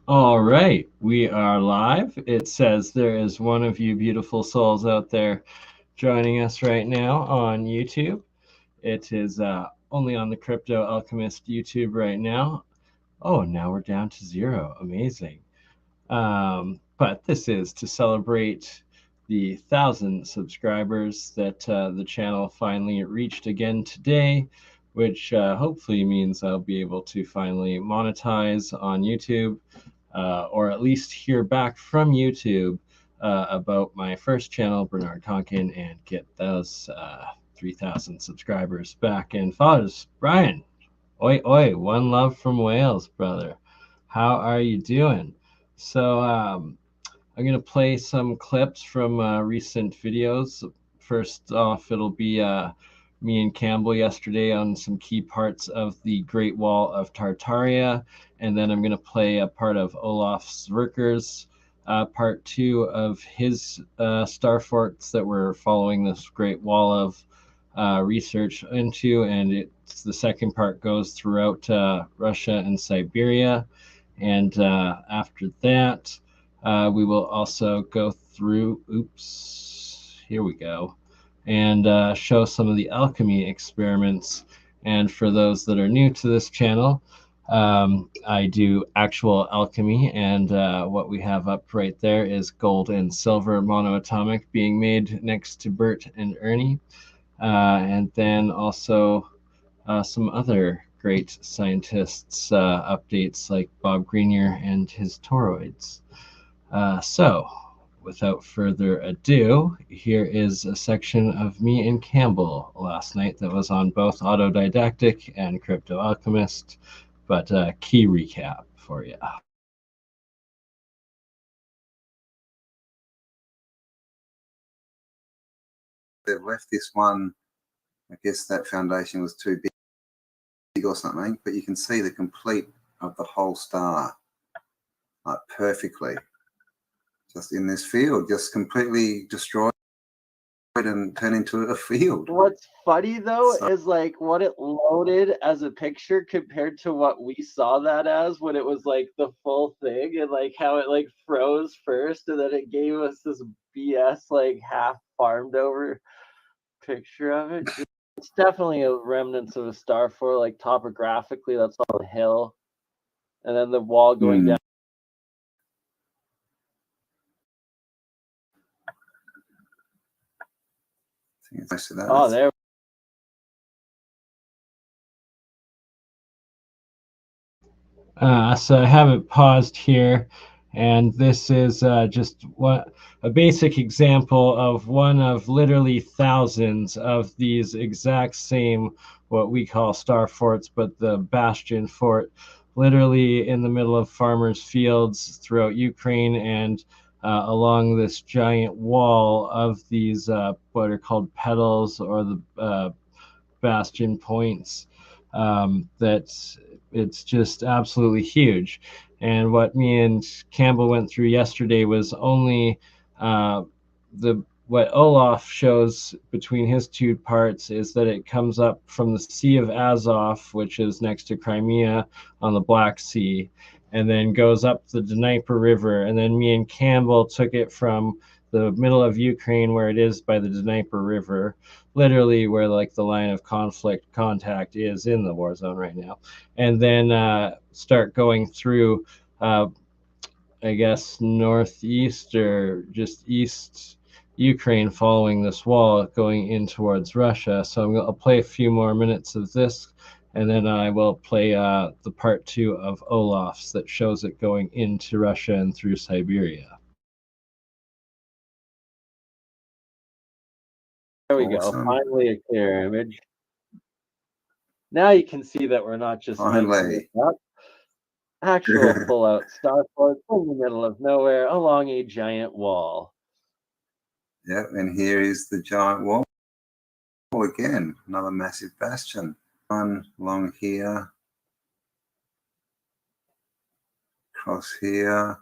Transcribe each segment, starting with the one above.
All right, we are live. It says there is one of you beautiful souls out there joining us right now on YouTube. It is only on the Crypto Alchemist YouTube right now. Oh, now we're down to 0. Amazing. But this is to celebrate the 1,000 subscribers that the channel finally reached again today, which hopefully means I'll be able to finally monetize on YouTube, or at least hear back from YouTube about my first channel, Bernard Tonkin, and get those 3,000 subscribers back. And Fuzz, Brian, oi, oi, one love from Wales, brother. How are you doing? So I'm going to play some clips from recent videos. First off, it'll be me and Campbell yesterday on some key parts of the Great Wall of Tartaria. And then I'm going to play a part of Olaf Sverker's part 2 of his star forts that we're following this Great Wall of research into. And the second part goes throughout Russia and Siberia. And after that, we will also go through, here we go, and show some of the alchemy experiments. And for those that are new to this channel, I do actual alchemy, and what we have up right there is gold and silver monoatomic being made next to Bert and Ernie. And then also some other great scientists' updates like Bob Greenier and his toroids. So, without further ado, here is a section of me and Campbell last night that was on both AutoDidactic and Crypto Alchemist, but key recap for you. They've left this one, I guess that foundation was too big or something, but you can see the complete of the whole star, like perfectly, just in this field, just completely destroyed and turned into a field. What's funny though is like what it loaded as a picture compared to what we saw that as when it was like the full thing, and like how it like froze first and then it gave us this BS like half farmed over picture of it. It's definitely a remnants of a star fort, like topographically that's all a hill, and then the wall going down. Oh, there. So I have it paused here, and this is just a basic example of one of literally thousands of these exact same what we call star forts, but the bastion fort, literally in the middle of farmers' fields throughout Ukraine, and along this giant wall of these what are called petals, or the bastion points, that it's just absolutely huge. And what me and Campbell went through yesterday was only what Olaf shows between his two parts is that it comes up from the Sea of Azov, which is next to Crimea on the Black Sea, and then goes up the Dnieper River. And then me and Campbell took it from the middle of Ukraine, where it is by the Dnieper River, literally where like the line of conflict contact is in the war zone right now, and then start going through, I guess, northeast or just east Ukraine, following this wall going in towards Russia. So I'll play a few more minutes of this, and then I will play the part 2 of Olaf's that shows it going into Russia and through Siberia. There we go. Finally a clear image. Now you can see that we're not just making it up. Actual full-out star fort in the middle of nowhere along a giant wall. Yeah, and here is the giant wall again, another massive bastion. One along here, across here,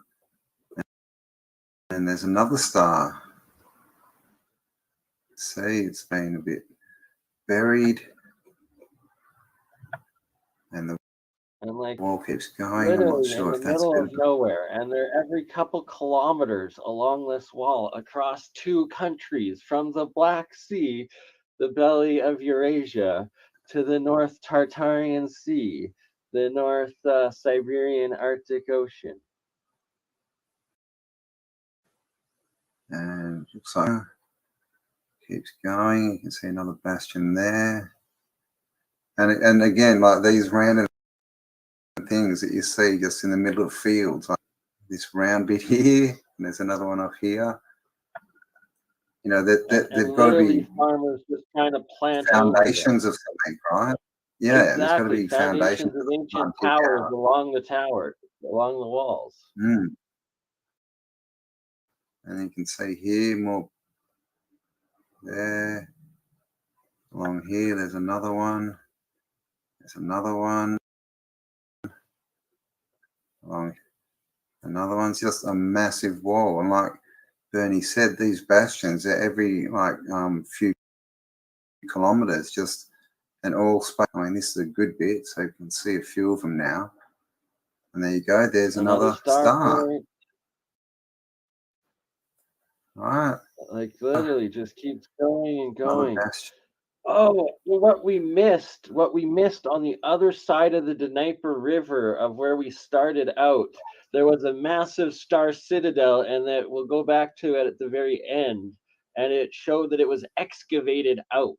and there's another star. See, it's been a bit buried, and the And like wall keeps going. I'm not literally sure in if the that's middle been. of nowhere, and they're every couple kilometers along this wall across 2 countries, from the Black Sea, the belly of Eurasia, to the North Tartarian Sea, the North Siberian Arctic Ocean. And looks like keeps going. You can see another bastion there. And again, like these random things that you see just in the middle of fields, like this round bit here, and there's another one up here. You know, they've got to be farmers just trying to plant foundations of something, right? Yeah, exactly. there's got to be foundations of ancient towers along the tower, along the walls. And you can see here more there. Along here, there's another one. There's another one. Along another one's just a massive wall, and like Bernie said, these bastions are every like few kilometers, just and all space. I mean, this is a good bit, so you can see a few of them now. And there you go. There's another star. Right. Like literally, just keeps going and Another going. bastion. Oh, well, what we missed on the other side of the Dnieper River of where we started out, there was a massive star citadel, and that we'll go back to it at the very end, and it showed that it was excavated out,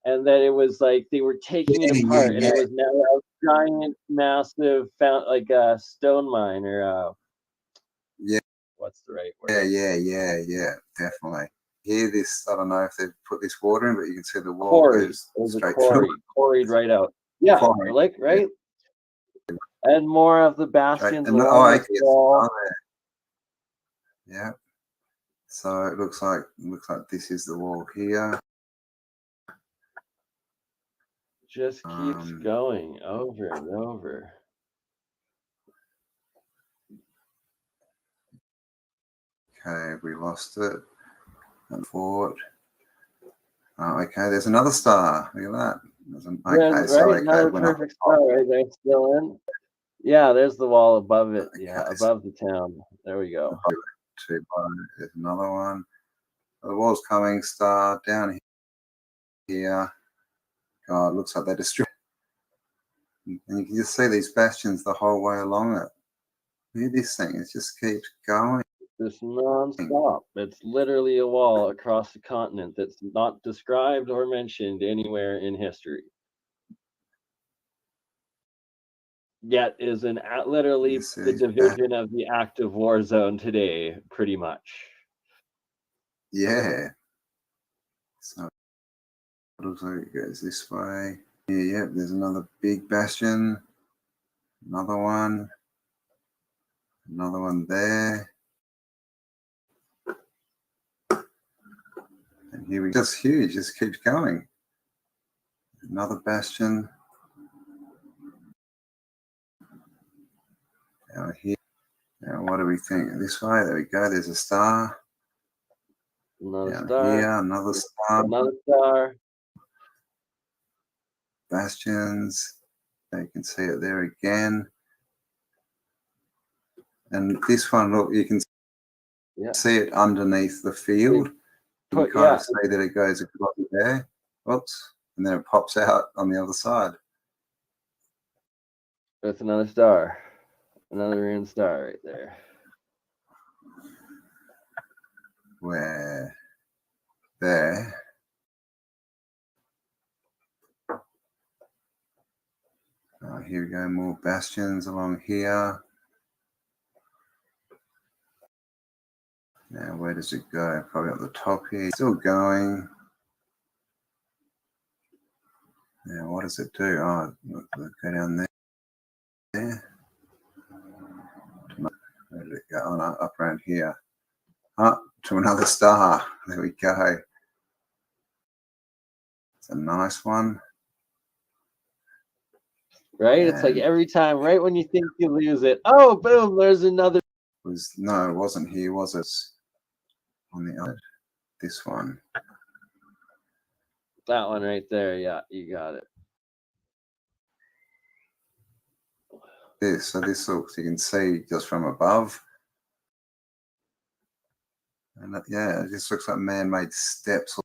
and that it was like they were taking it apart, and it was now a giant, massive, like a stone mine, or what's the right word? Yeah, definitely. Here, this, I don't know if they've put this water in, but you can see the wall goes straight through. Quarried right out. Yeah, like, right? Yeah. And more of the bastions along the wall. Yeah. So it looks like this is the wall here. Just keeps going over and over. Okay, we lost it. And forward. Oh, okay, there's another star. Look at that. Another perfect star right there, still in. Yeah, there's the wall above it. Okay, yeah, above the town. There we go. There's another one. The wall's coming. Star down here. God, it looks like they destroyed. And you can just see these bastions the whole way along it. Look at this thing. It just keeps going. Just non-stop. It's literally a wall across the continent that's not described or mentioned anywhere in history. Yet is literally the division of the active war zone today, pretty much. Yeah. So it looks like it goes this way. Yeah, there's another big bastion. Another one. Another one there. And here we go. Just huge, just keeps going. Another bastion. Down here. Now, what do we think? This way, there we go. There's a star. Another Down star. Here, another star. Another star. Bastions. You can see it there again. And this one, look, you can see it underneath the field. You can kind of see that it goes across there. Whoops. And then it pops out on the other side. That's another star. Another rune star right there. Where? There. Here we go, more bastions along here. Now, where does it go? Probably up the top here. Still going. Now, what does it do? Oh, look, go down there. Where did it go? Oh, no, up around here. Up to another star. There we go. It's a nice one. Right? And it's like every time, right when you think you lose it, oh, boom, there's another. No, it wasn't here, was it? On the other, this one. That one right there. Yeah, you got it. this. So this looks, you can see just from above. And yeah, it just looks like man-made steps.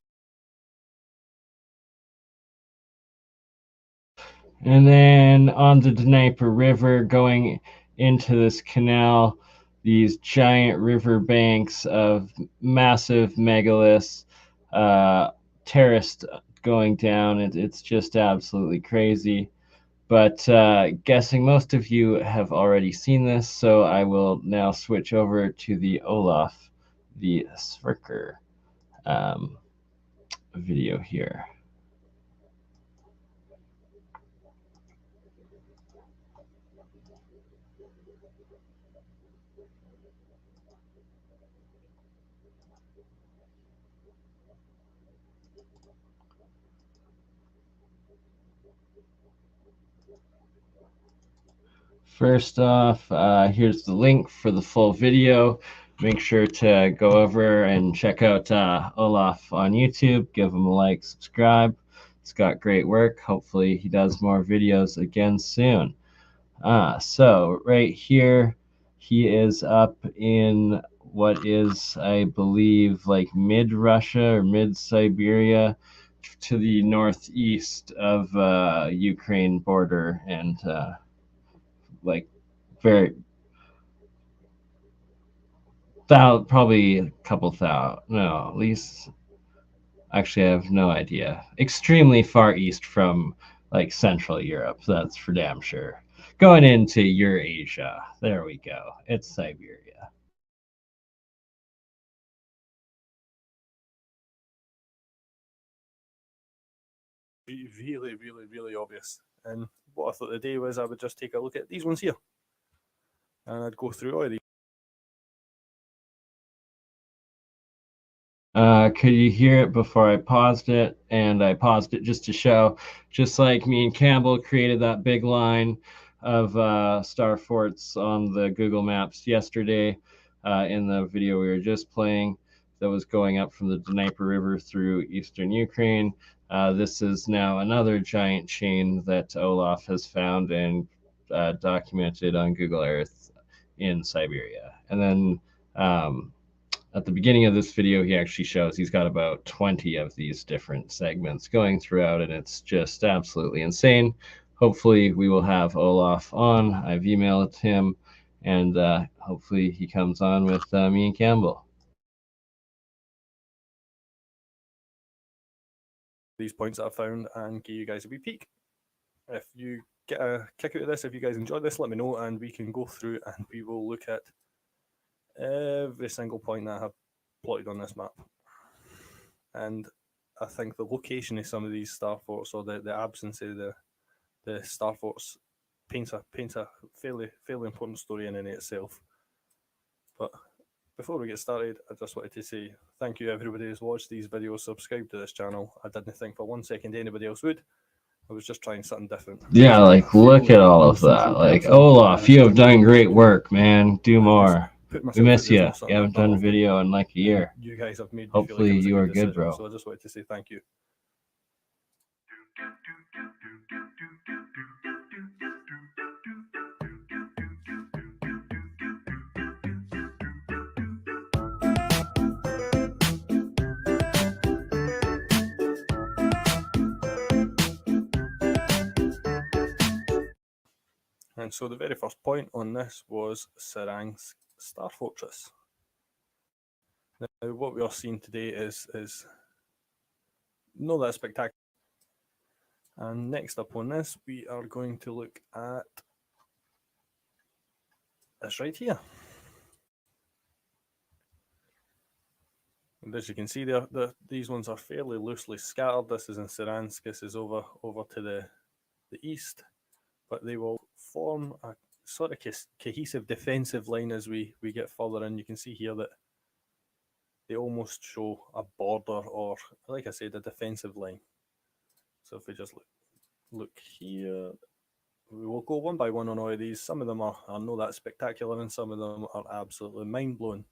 And then on the Dnieper River, going into this canal, these giant river banks of massive megaliths, terraced going down. It's just absolutely crazy. But guessing most of you have already seen this, so I will now switch over to the Olaf the Sverker video here. First off, here's the link for the full video. Make sure to go over and check out Olaf on YouTube. Give him a like, subscribe. He's got great work. Hopefully he does more videos again soon. So right here, he is up in what is, I believe, like mid-Russia or mid-Siberia, to the northeast of Ukraine border, and like very probably a couple thousand, no, at least, actually I have no idea. Extremely far east from like Central Europe, that's for damn sure. Going into Eurasia, there we go, it's Siberia. Really, really, really obvious. And what I thought the day was I would just take a look at these ones here, and I'd go through all of these. Could you hear it before I paused it? And I paused it just to show, just like me and Campbell created that big line of star forts on the Google Maps yesterday in the video we were just playing that was going up from the Dnieper River through eastern Ukraine. This is now another giant chain that Olaf has found and documented on Google Earth in Siberia. And then at the beginning of this video, he actually shows he's got about 20 of these different segments going throughout, and it's just absolutely insane. Hopefully we will have Olaf on. I've emailed him, and hopefully he comes on with me and Campbell. These points that I found and give you guys a wee peek. If you get a kick out of this, if you guys enjoyed this, let me know and we can go through and we will look at every single point that I have plotted on this map. And I think the location of some of these star forts, or the absence of the star forts, paints a fairly important story in itself. But before we get started, I just wanted to say thank you everybody who's watched these videos, subscribed to this channel. I didn't think for 1 second anybody else would. I was just trying something different. Yeah, like look at all of that. Like, Olaf, you have done great work, man. Do more. We miss you. You haven't done a video in like a year. You guys have made me Hopefully feel like it was a you good are good, decision, bro. so I just wanted to say thank you. And so the very first point on this was Sarang's Star Fortress. Now what we are seeing today is not that spectacular. And next up on this, we are going to look at this right here. And as you can see there, these ones are fairly loosely scattered. This is in Saransk, this is over to the east, but they will form a sort of cohesive defensive line as we get further in. You can see here that they almost show a border, or like I said, a defensive line. So if we just look here, we will go one by one on all of these. Some of them are not that spectacular, and some of them are absolutely mind-blowing.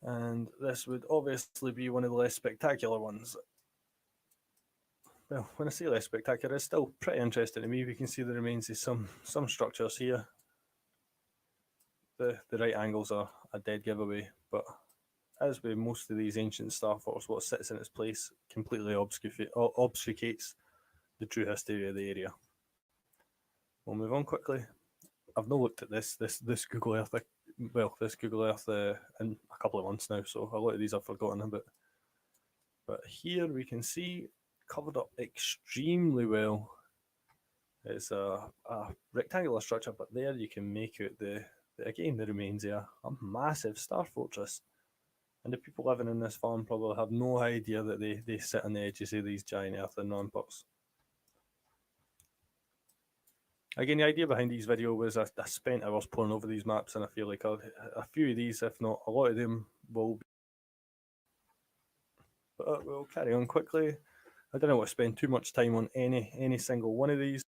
And this would obviously be one of the less spectacular ones. well, when I say less spectacular, it's still pretty interesting to me. We can see the remains of some structures here. The right angles are a dead giveaway, but as with most of these ancient star forts, what sits in its place completely obfuscates the true history of the area. We'll move on quickly. I've not looked at this Google Earth, this Google Earth in a couple of months now, so a lot of these I've forgotten about. But here we can see, covered up extremely well. It's a rectangular structure, but there you can make out the remains of a massive star fortress. And the people living in this farm probably have no idea that they sit on the edges of these giant earthen ramparts. Again, the idea behind these videos was I spent hours poring over these maps, and I feel like a few of these, if not a lot of them, will be. But we'll carry on quickly. I don't want to spend too much time on any single one of these.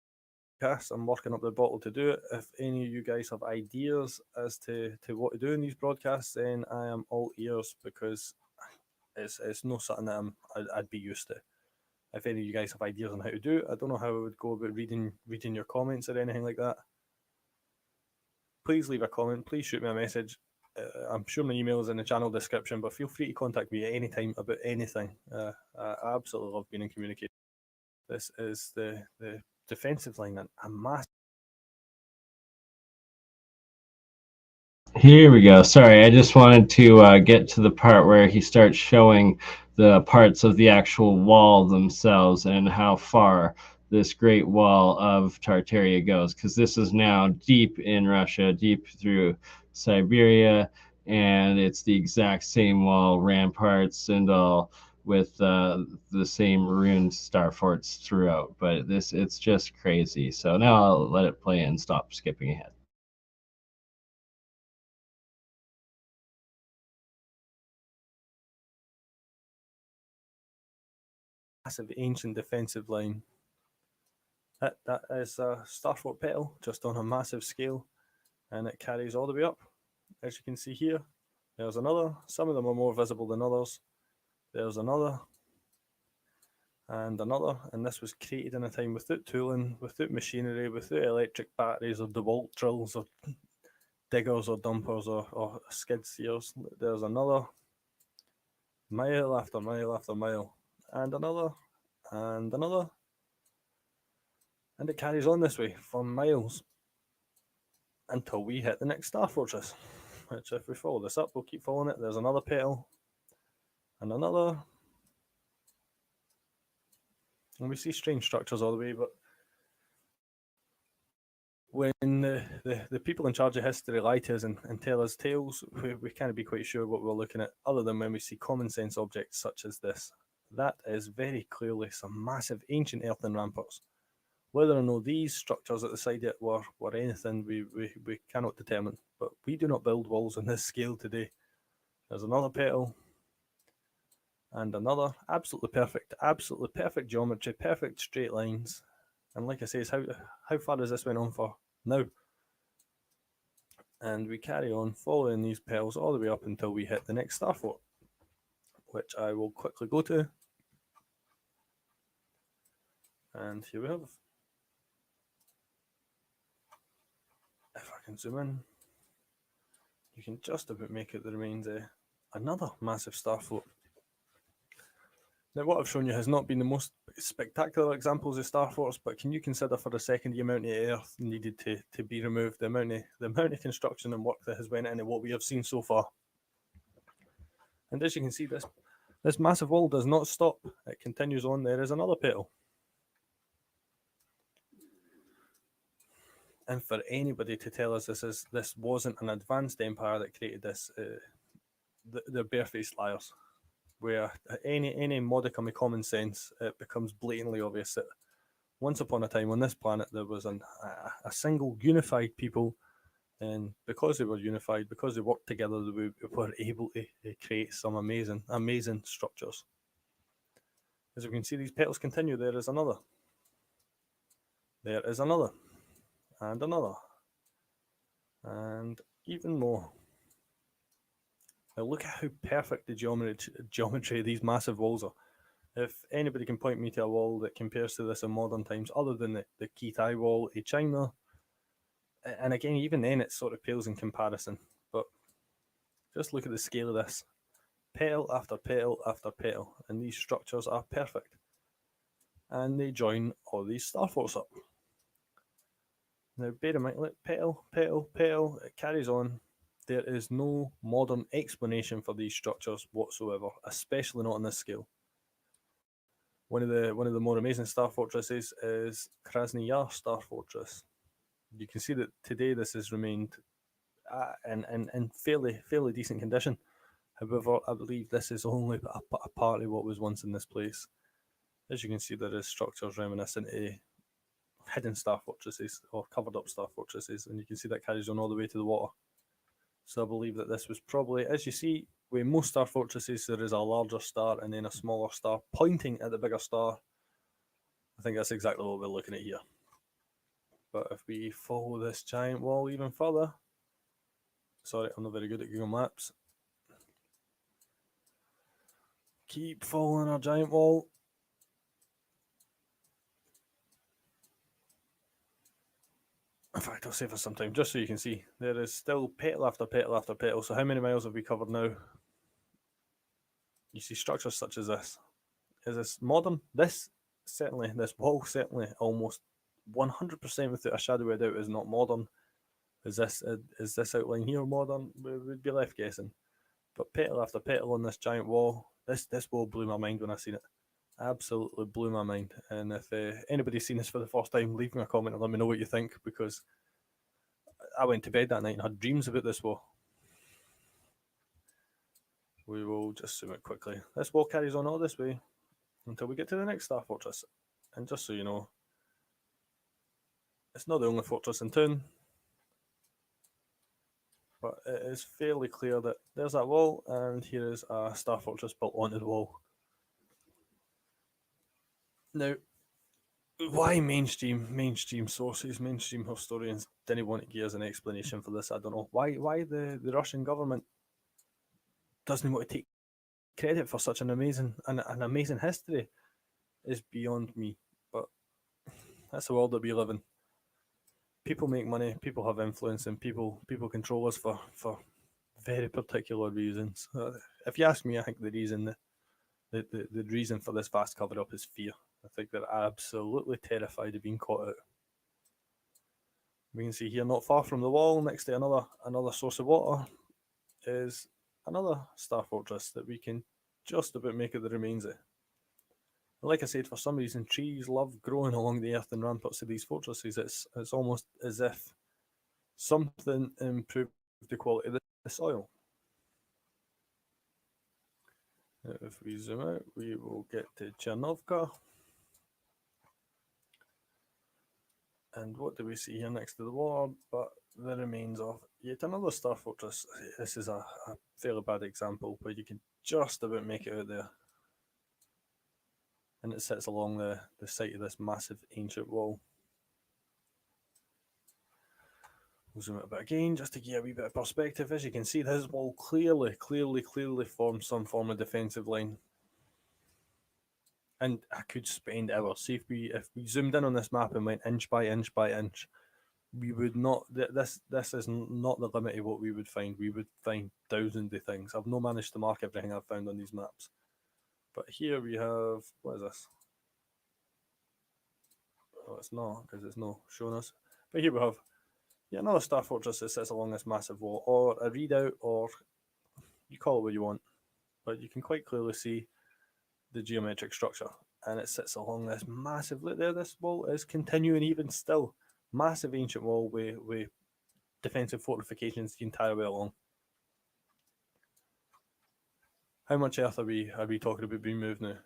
I'm working up the bottle to do it. If any of you guys have ideas as to what to do in these broadcasts, then I am all ears, because it's not something that I'd be used to. If any of you guys have ideas on how to do it, I don't know how I would go about reading your comments or anything like that. Please leave a comment. Please shoot me a message. I'm sure my email is in the channel description, but feel free to contact me at any time about anything. I absolutely love being in communication. This is the defensive line, and a massive. Here we go. Sorry, I just wanted to get to the part where he starts showing the parts of the actual wall themselves and how far this Great Wall of Tartaria goes, because this is now deep in Russia, deep through Siberia, and it's the exact same wall, ramparts and all, with the same ruined star forts throughout. But it's just crazy. So now I'll let it play and stop skipping ahead. Massive ancient defensive line. That is a star fort petal, just on a massive scale, and it carries all the way up. As you can see here, there's another. Some of them are more visible than others. There's another, and another, and this was created in a time without tooling, without machinery, without electric batteries or DeWalt drills or diggers or dumpers or skid steers. There's another, mile after mile after mile, and another, and another, and it carries on this way for miles until we hit the next star fortress, which, if we follow this up, we'll keep following it. There's another petal, and another, and we see strange structures all the way. But when the people in charge of history lie to us and tell us tales, we can't be quite sure what we're looking at, other than when we see common sense objects such as this. That is very clearly some massive ancient earthen ramparts. Whether or not these structures at the side of it were anything, we cannot determine. But we do not build walls on this scale today. There's another petal, and another. Absolutely perfect geometry, perfect straight lines. And like I say, how far has this went on for now? And we carry on following these petals all the way up until we hit the next star fort, which I will quickly go to. And here we have. If I can zoom in, you can just about make out the remains of another massive star fort. Now, what I've shown you has not been the most spectacular examples of star forts, but can you consider for a second the amount of earth needed to be removed, the amount of construction and work that has went into what we have seen so far? And as you can see, this massive wall does not stop. It continues on. There is another petal. And for anybody to tell us this wasn't an advanced empire that created this, they're barefaced liars. Where any modicum of common sense, it becomes blatantly obvious that once upon a time on this planet there was a single unified people, and because they were unified, because they worked together, we were able to create some amazing structures. As we can see, these petals continue. There is another. There is another. And another. And even more. Now look at how perfect the geometry of these massive walls are. If anybody can point me to a wall that compares to this in modern times, other than the Khitai wall in China, and again, even then it sort of pales in comparison, but just look at the scale of this. Petal after petal after petal, and these structures are perfect. And they join all these star forts up. Now bear in mind, look, petal, petal, petal, it carries on. There is no modern explanation for these structures whatsoever, especially not on this scale. One of the more amazing star fortresses is Krasny Yar Star Fortress. You can see that today this has remained in fairly decent condition. However, I believe this is only a part of what was once in this place. As you can see, there is structures reminiscent of hidden star fortresses or covered up star fortresses, and you can see that carries on all the way to the water. So I believe that this was probably, as you see, with most star fortresses, there is a larger star and then a smaller star pointing at the bigger star. I think that's exactly what we're looking at here. But if we follow this giant wall even further, sorry, I'm not very good at Google Maps. Keep following our giant wall. In fact, I'll save us some time just so you can see. There is still petal after petal after petal. So how many miles have we covered now? You see structures such as this. Is this modern? This wall certainly almost 100% without a shadow of a doubt is not modern. Is this outline here modern? We'd be left guessing. But petal after petal on this giant wall, this wall blew my mind when I seen it. Absolutely blew my mind. And if anybody's seen this for the first time, leave me a comment and let me know what you think, because I went to bed that night and had dreams about this wall. We will just zoom it quickly. This wall carries on all this way until we get to the next star fortress. And just so you know, it's not the only fortress in town, but it is fairly clear that there's that wall, and here is a star fortress built onto the wall. Now, why mainstream sources, mainstream historians didn't want to give us an explanation for this, I don't know. Why the Russian government doesn't want to take credit for such an amazing history is beyond me. But that's the world that we live in. People make money, people have influence, and people control us for very particular reasons. If you ask me, I think the reason for this vast cover up is fear. I think they're absolutely terrified of being caught out. We can see here, not far from the wall, next to another source of water, is another star fortress that we can just about make out the remains of. Like I said, for some reason, trees love growing along the earth and ramparts of these fortresses. It's almost as if something improved the quality of the soil. If we zoom out, we will get to Chernovka. And what do we see here next to the water but the remains of yet another star fortress? This is a fairly bad example, but you can just about make it out there. And it sits along the site of this massive ancient wall. We'll zoom out a bit again just to get a wee bit of perspective. As you can see, this wall clearly forms some form of defensive line. And I could spend hours. See, if we zoomed in on this map and went inch by inch by inch, we would not. This is not the limit of what we would find. We would find thousands of things. I've not managed to mark everything I've found on these maps. But here we have, what is this? Oh, it's not, because it's not showing us. But here we have another star fortress that sits along this massive wall, or a redoubt, or you call it what you want. But you can quite clearly see the geometric structure, and it sits along this massive, look there, this wall is continuing even still. Massive ancient wall with defensive fortifications the entire way along. How much earth are we talking about being moved now?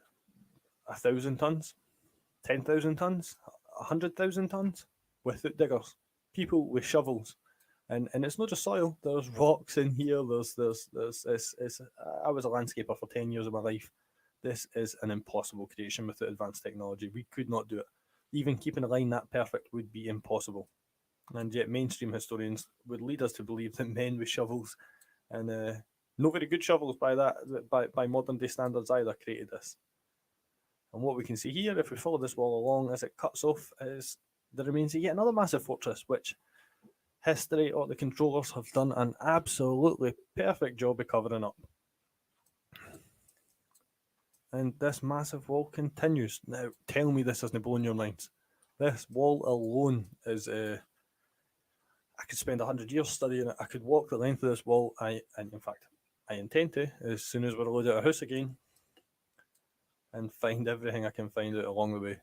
1,000 tons? 10,000 tons? 100,000 tons? Without diggers. People with shovels. And it's not just soil, there's rocks in here, I was a landscaper for 10 years of my life. This is an impossible creation without advanced technology. We could not do it. Even keeping a line that perfect would be impossible. And yet mainstream historians would lead us to believe that men with shovels, and no very good shovels by modern day standards either, created this. And what we can see here, if we follow this wall along as it cuts off, is the remains of yet another massive fortress, which history or the controllers have done an absolutely perfect job of covering up. And this massive wall continues. Now, tell me this isn't blowing your minds. This wall alone is, I could spend 100 years studying it. I could walk the length of this wall. And in fact, I intend to, as soon as we're allowed out of house again, and find everything I can find out along the way.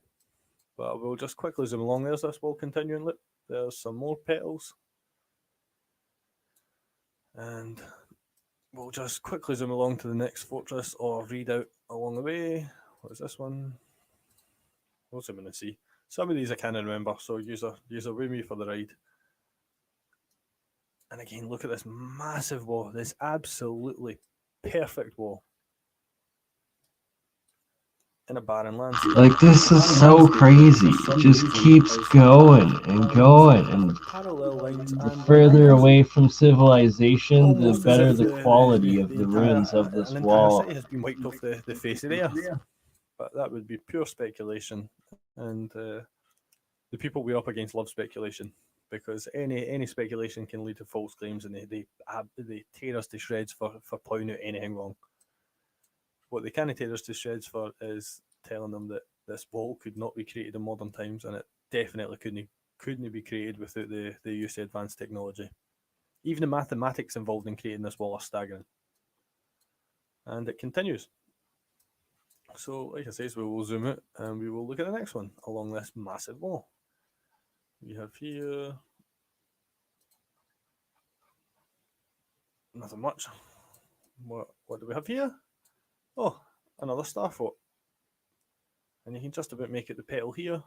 But I will just quickly zoom along. There's this wall continuing. Look, there's some more petals. And we'll just quickly zoom along to the next fortress or read out along the way. What is this one? We'll zoom in and see. Some of these I can't remember, so use a with me for the ride. And again, look at this massive wall, this absolutely perfect wall. In a barren landscape. Like, this is so crazy. It just keeps going and going, and Parallel lines the and further away from civilization, the almost as better if the quality of the ruins of this an entire wall. city has been wiped off the face of the earth. But that would be pure speculation, and the people we're up against love speculation, because any speculation can lead to false claims, and they tear us to shreds for pointing out anything wrong. What they can't tear us to shreds for is telling them that this wall could not be created in modern times, and it definitely couldn't be created without the use of advanced technology. Even the mathematics involved in creating this wall are staggering. And it continues. So, like I say, we will zoom out and we will look at the next one along this massive wall. We have here nothing much. What do we have here? Oh, another star fort. And you can just about make it the petal here.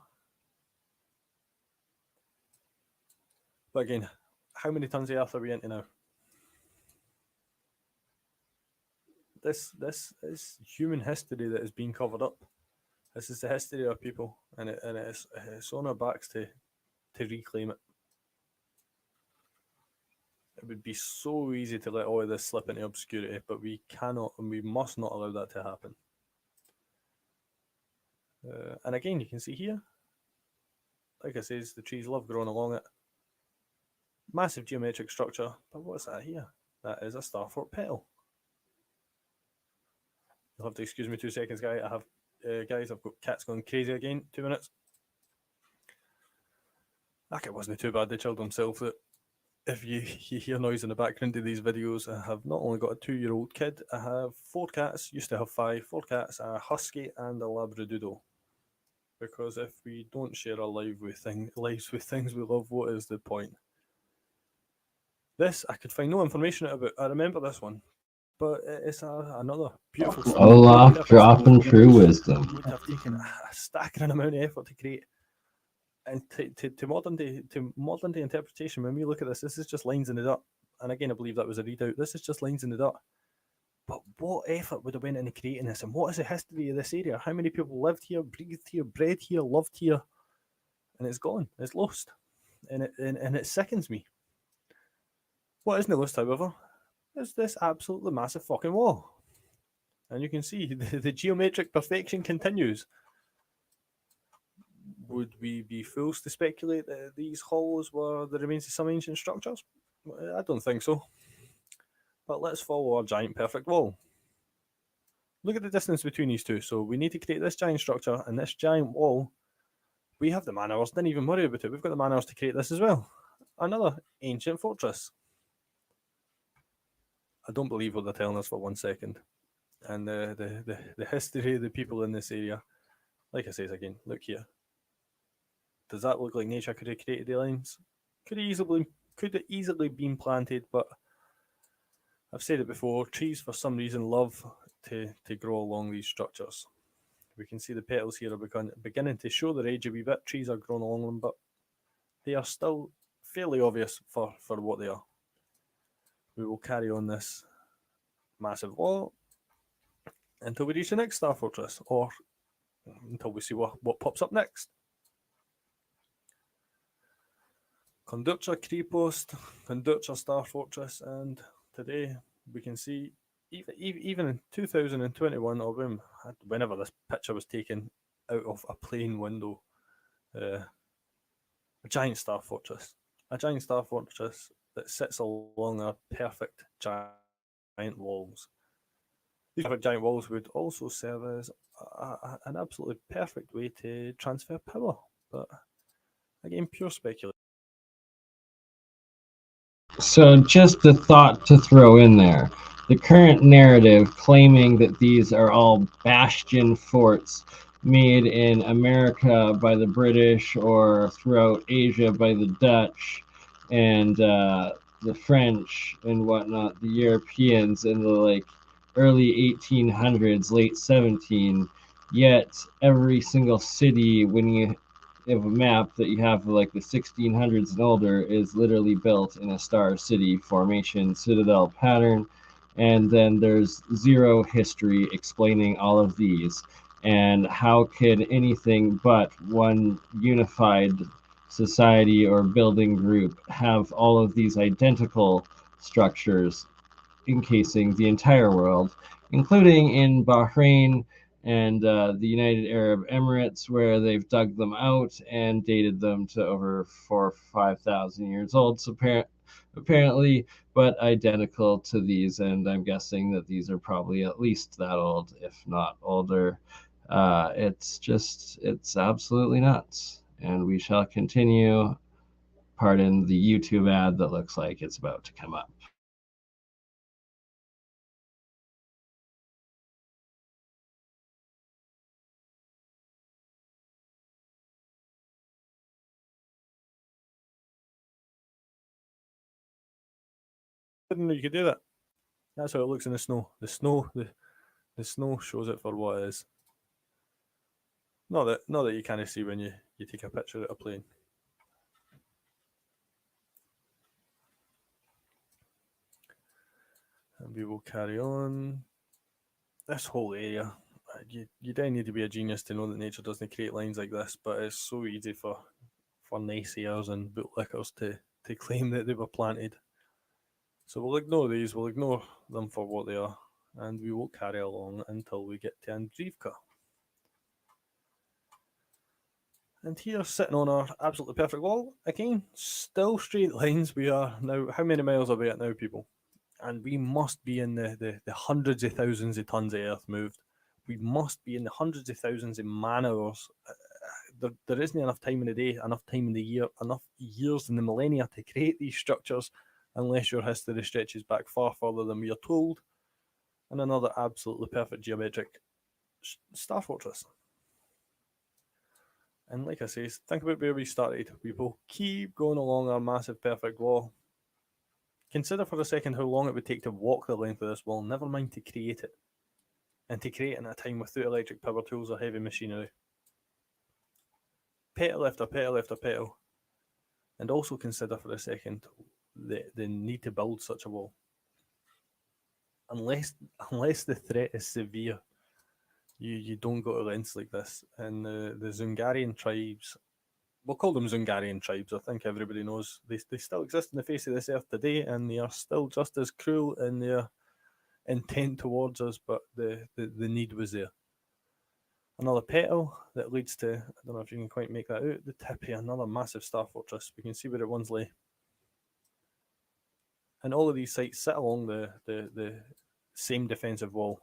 But again, how many tons of earth are we into now? This is human history that is being covered up. This is the history of people, and it's on our backs to reclaim it. It would be so easy to let all of this slip into obscurity, but we cannot and we must not allow that to happen. And again, you can see here, like I said, the trees love growing along it. Massive geometric structure, but what's that here? That is a star fort petal. You'll have to excuse me 2 seconds, guys. I've got cats going crazy again. 2 minutes. It wasn't too bad. They chilled themselves out. If you hear noise in the background of these videos, I have not only got a 2-year-old kid, I have 4 cats, used to have 5, 4 cats, a husky and a labradoodle. Because if we don't share our lives with things we love, what is the point? This, I could find no information about. I remember this one, but it's another beautiful story. Olaf dropping true wisdom. Would have taken a staggering amount of effort to create. And to modern day interpretation, when we look at this is just lines in the dirt. And again, I believe that was a readout. This is just lines in the dirt. But what effort would have went into creating this? And what is the history of this area? How many people lived here, breathed here, bred here, loved here? And it's gone. It's lost. And it sickens me. What isn't lost, however, is this absolutely massive fucking wall. And you can see the geometric perfection continues. Would we be fools to speculate that these hollows were the remains of some ancient structures? I don't think so. But let's follow our giant perfect wall. Look at the distance between these two. So we need to create this giant structure and this giant wall. We have the man-hours. Didn't even worry about it. We've got the man-hours to create this as well. Another ancient fortress. I don't believe what they're telling us for 1 second. And the history of the people in this area. Like I say again, look here. Does that look like nature could have created the lines? Could have easily been planted, but I've said it before, trees for some reason love to grow along these structures. We can see the petals here are beginning to show their age a wee bit. Trees are growing along them, but they are still fairly obvious for what they are. We will carry on this massive wall until we reach the next star fortress, or until we see what pops up next. Conductor Creepost, Conductor Star Fortress, and today we can see even in 2021, or whenever this picture was taken out of a plane window, a giant star fortress that sits along our perfect giant walls. These perfect giant walls would also serve as an absolutely perfect way to transfer power, but again, pure speculation. So just a thought to throw in there. The current narrative claiming that these are all bastion forts made in America by the British or throughout Asia by the Dutch and the French and whatnot, the Europeans in the like early 1800s, late 17. Yet every single city, when you have a map that you have like the 1600s and older, is literally built in a star city formation citadel pattern, and then there's zero history explaining all of these. And how could anything but one unified society or building group have all of these identical structures encasing the entire world, including in Bahrain and the United Arab Emirates, where they've dug them out and dated them to over 4,000 or 5,000 years old, so apparently, but identical to these. And I'm guessing that these are probably at least that old, if not older. It's absolutely nuts. And we shall continue. Pardon the YouTube ad that looks like it's about to come up. Didn't know you could do that. That's how it looks in the snow. The snow shows it for what it is. Not that you can't see when you take a picture of a plane. And we will carry on. This whole area, you don't need to be a genius to know that nature doesn't create lines like this, but it's so easy for naysayers and bootlickers to claim that they were planted. So we'll ignore these, we'll ignore them for what they are, and we will carry along until we get to Andreevka. And here, sitting on our absolutely perfect wall, again, still straight lines. We are now, how many miles away at now, people? And we must be in the hundreds of thousands of tons of earth moved. We must be in the hundreds of thousands of man-hours. There isn't enough time in the day, enough time in the year, enough years in the millennia to create these structures, unless your history stretches back far further than we are told. And another absolutely perfect geometric star fortress. And like I say, think about where we started. We will keep going along our massive perfect wall. Consider for a second how long it would take to walk the length of this wall, never mind to create it. And to create in a time without electric power tools or heavy machinery. Petal after petal after petal. And also consider for a second the need to build such a wall. Unless the threat is severe, you don't go to lengths like this. And the Zungarian tribes, we'll call them Zungarian tribes, I think everybody knows, they still exist on the face of this earth today, and they are still just as cruel in their intent towards us, but the need was there. Another petal that leads to, I don't know if you can quite make that out, the tip here, another massive star fortress. We can see where it once lay. And all of these sites sit along the same defensive wall.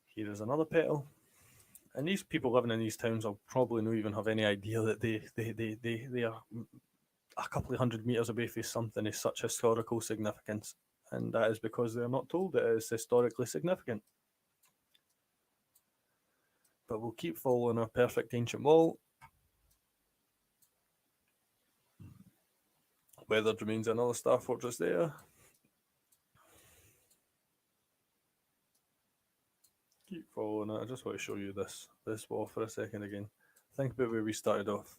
Here is another petal. And these people living in these towns will probably not even have any idea that they are a couple of 100 meters away from something of such historical significance. And that is because they're not told that it is historically significant. But we'll keep following our perfect ancient wall. Weathered remains another star fortress there. Keep following it. I just want to show you this wall for a second again. Think about where we started off.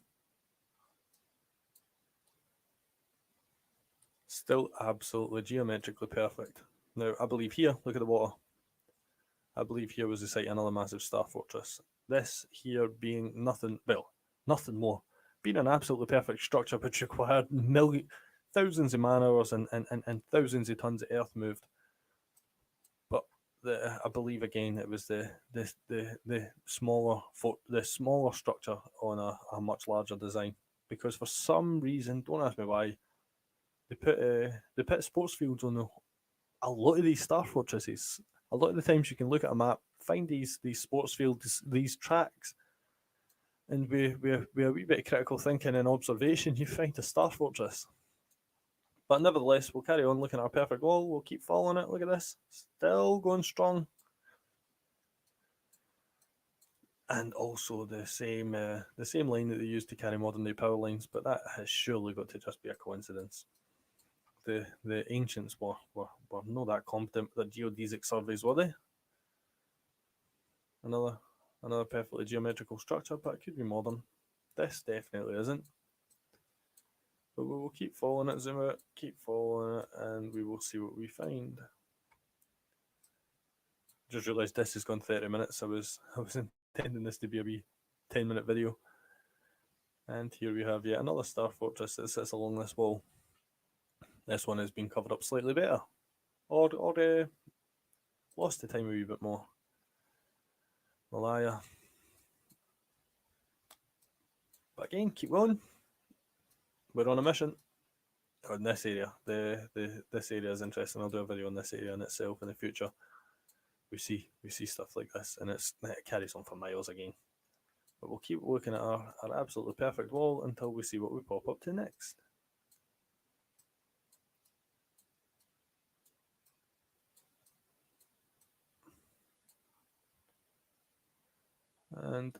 Still absolutely geometrically perfect. Now, I believe here, look at the water. I believe here was the site of another massive star fortress. This here being nothing more. Being an absolutely perfect structure which required thousands of man hours and thousands of tons of earth moved. I believe again it was the smaller structure on a much larger design, because for some reason, don't ask me why, they put sports fields on a lot of these star fortresses. A lot of the times you can look at a map, find these sports fields, these tracks, and with a wee bit of critical thinking and observation, you find a star fortress. But nevertheless, we'll carry on looking at our perfect wall. We'll keep following it. Look at this. Still going strong. And also the same line that they used to carry modern day power lines, but that has surely got to just be a coincidence. The ancients were not that competent with their geodesic surveys, were they? Another perfectly geometrical structure, but it could be modern. This definitely isn't. But we will keep following it, zoom out, keep following it, and we will see what we find. Just realised this has gone 30 minutes. I was intending this to be a wee 10-minute video. And here we have yet another star fortress that sits along this wall. This one has been covered up slightly better, or lost the time a wee bit more. Malaya. But again, keep going. We're on a mission. In this area, this area is interesting. I'll do a video on this area in itself in the future. We see stuff like this, and it carries on for miles again. But we'll keep looking at our absolutely perfect wall until we see what we pop up to next. And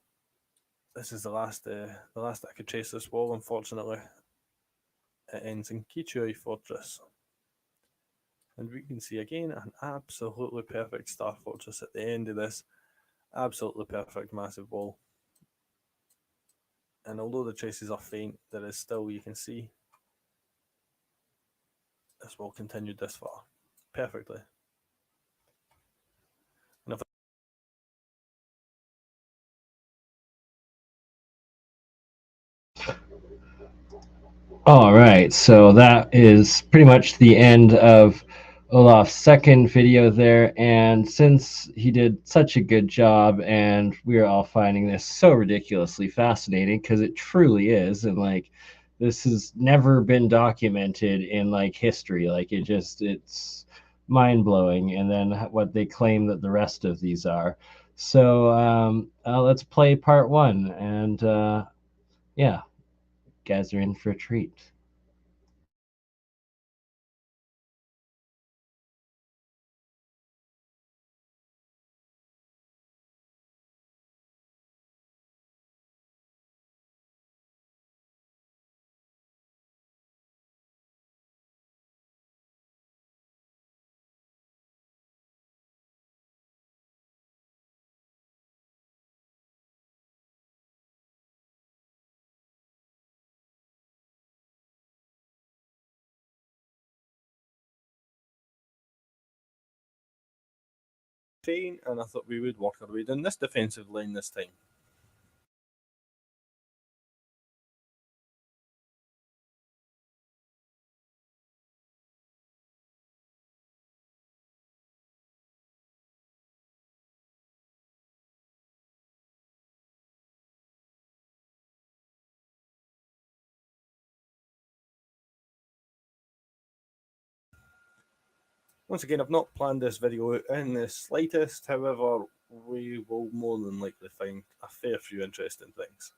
this is the last I could trace this wall. Unfortunately, it ends in Kichui Fortress. And we can see again an absolutely perfect star fortress at the end of this absolutely perfect massive wall. And although the traces are faint, there is still, you can see, this wall continued this far perfectly. And if All right, so that is pretty much the end of Olaf's second video there, and since he did such a good job and we're all finding this so ridiculously fascinating, because it truly is, and like this has never been documented in like history, like it's mind-blowing, and then what they claim that the rest of these are. So let's play part one, and yeah, guys are in for a treat. and I thought we would work our way down this defensive line this time. Once again, I've not planned this video in the slightest, however, we will more than likely find a fair few interesting things.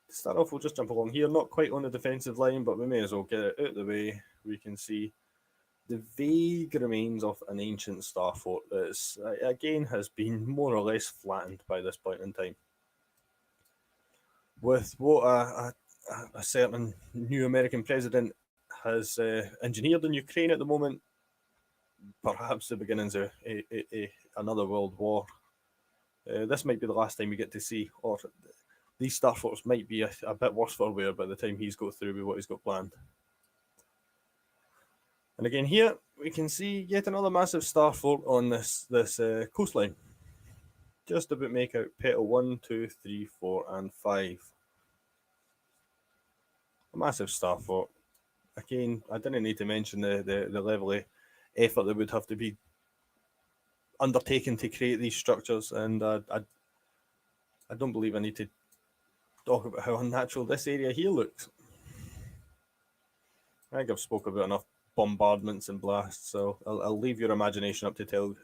To start off, we'll just jump along here, not quite on the defensive line, but we may as well get it out of the way. We can see the vague remains of an ancient star fort that, again, has been more or less flattened by this point in time. With what a certain new American president has engineered in Ukraine at the moment, perhaps the beginnings of another world war. This might be the last time we get to see, or these star forts might be a bit worse for wear by the time he's got through with what he's got planned. And again here, we can see yet another massive star fort on this coastline. Just about make out petal 1, 2, 3, 4, and 5. A massive star fort. Again, I didn't need to mention the level of effort that would have to be undertaken to create these structures, and I don't believe I need to talk about how unnatural this area here looks. I think I've spoken about enough bombardments and blasts, so I'll leave your imagination up to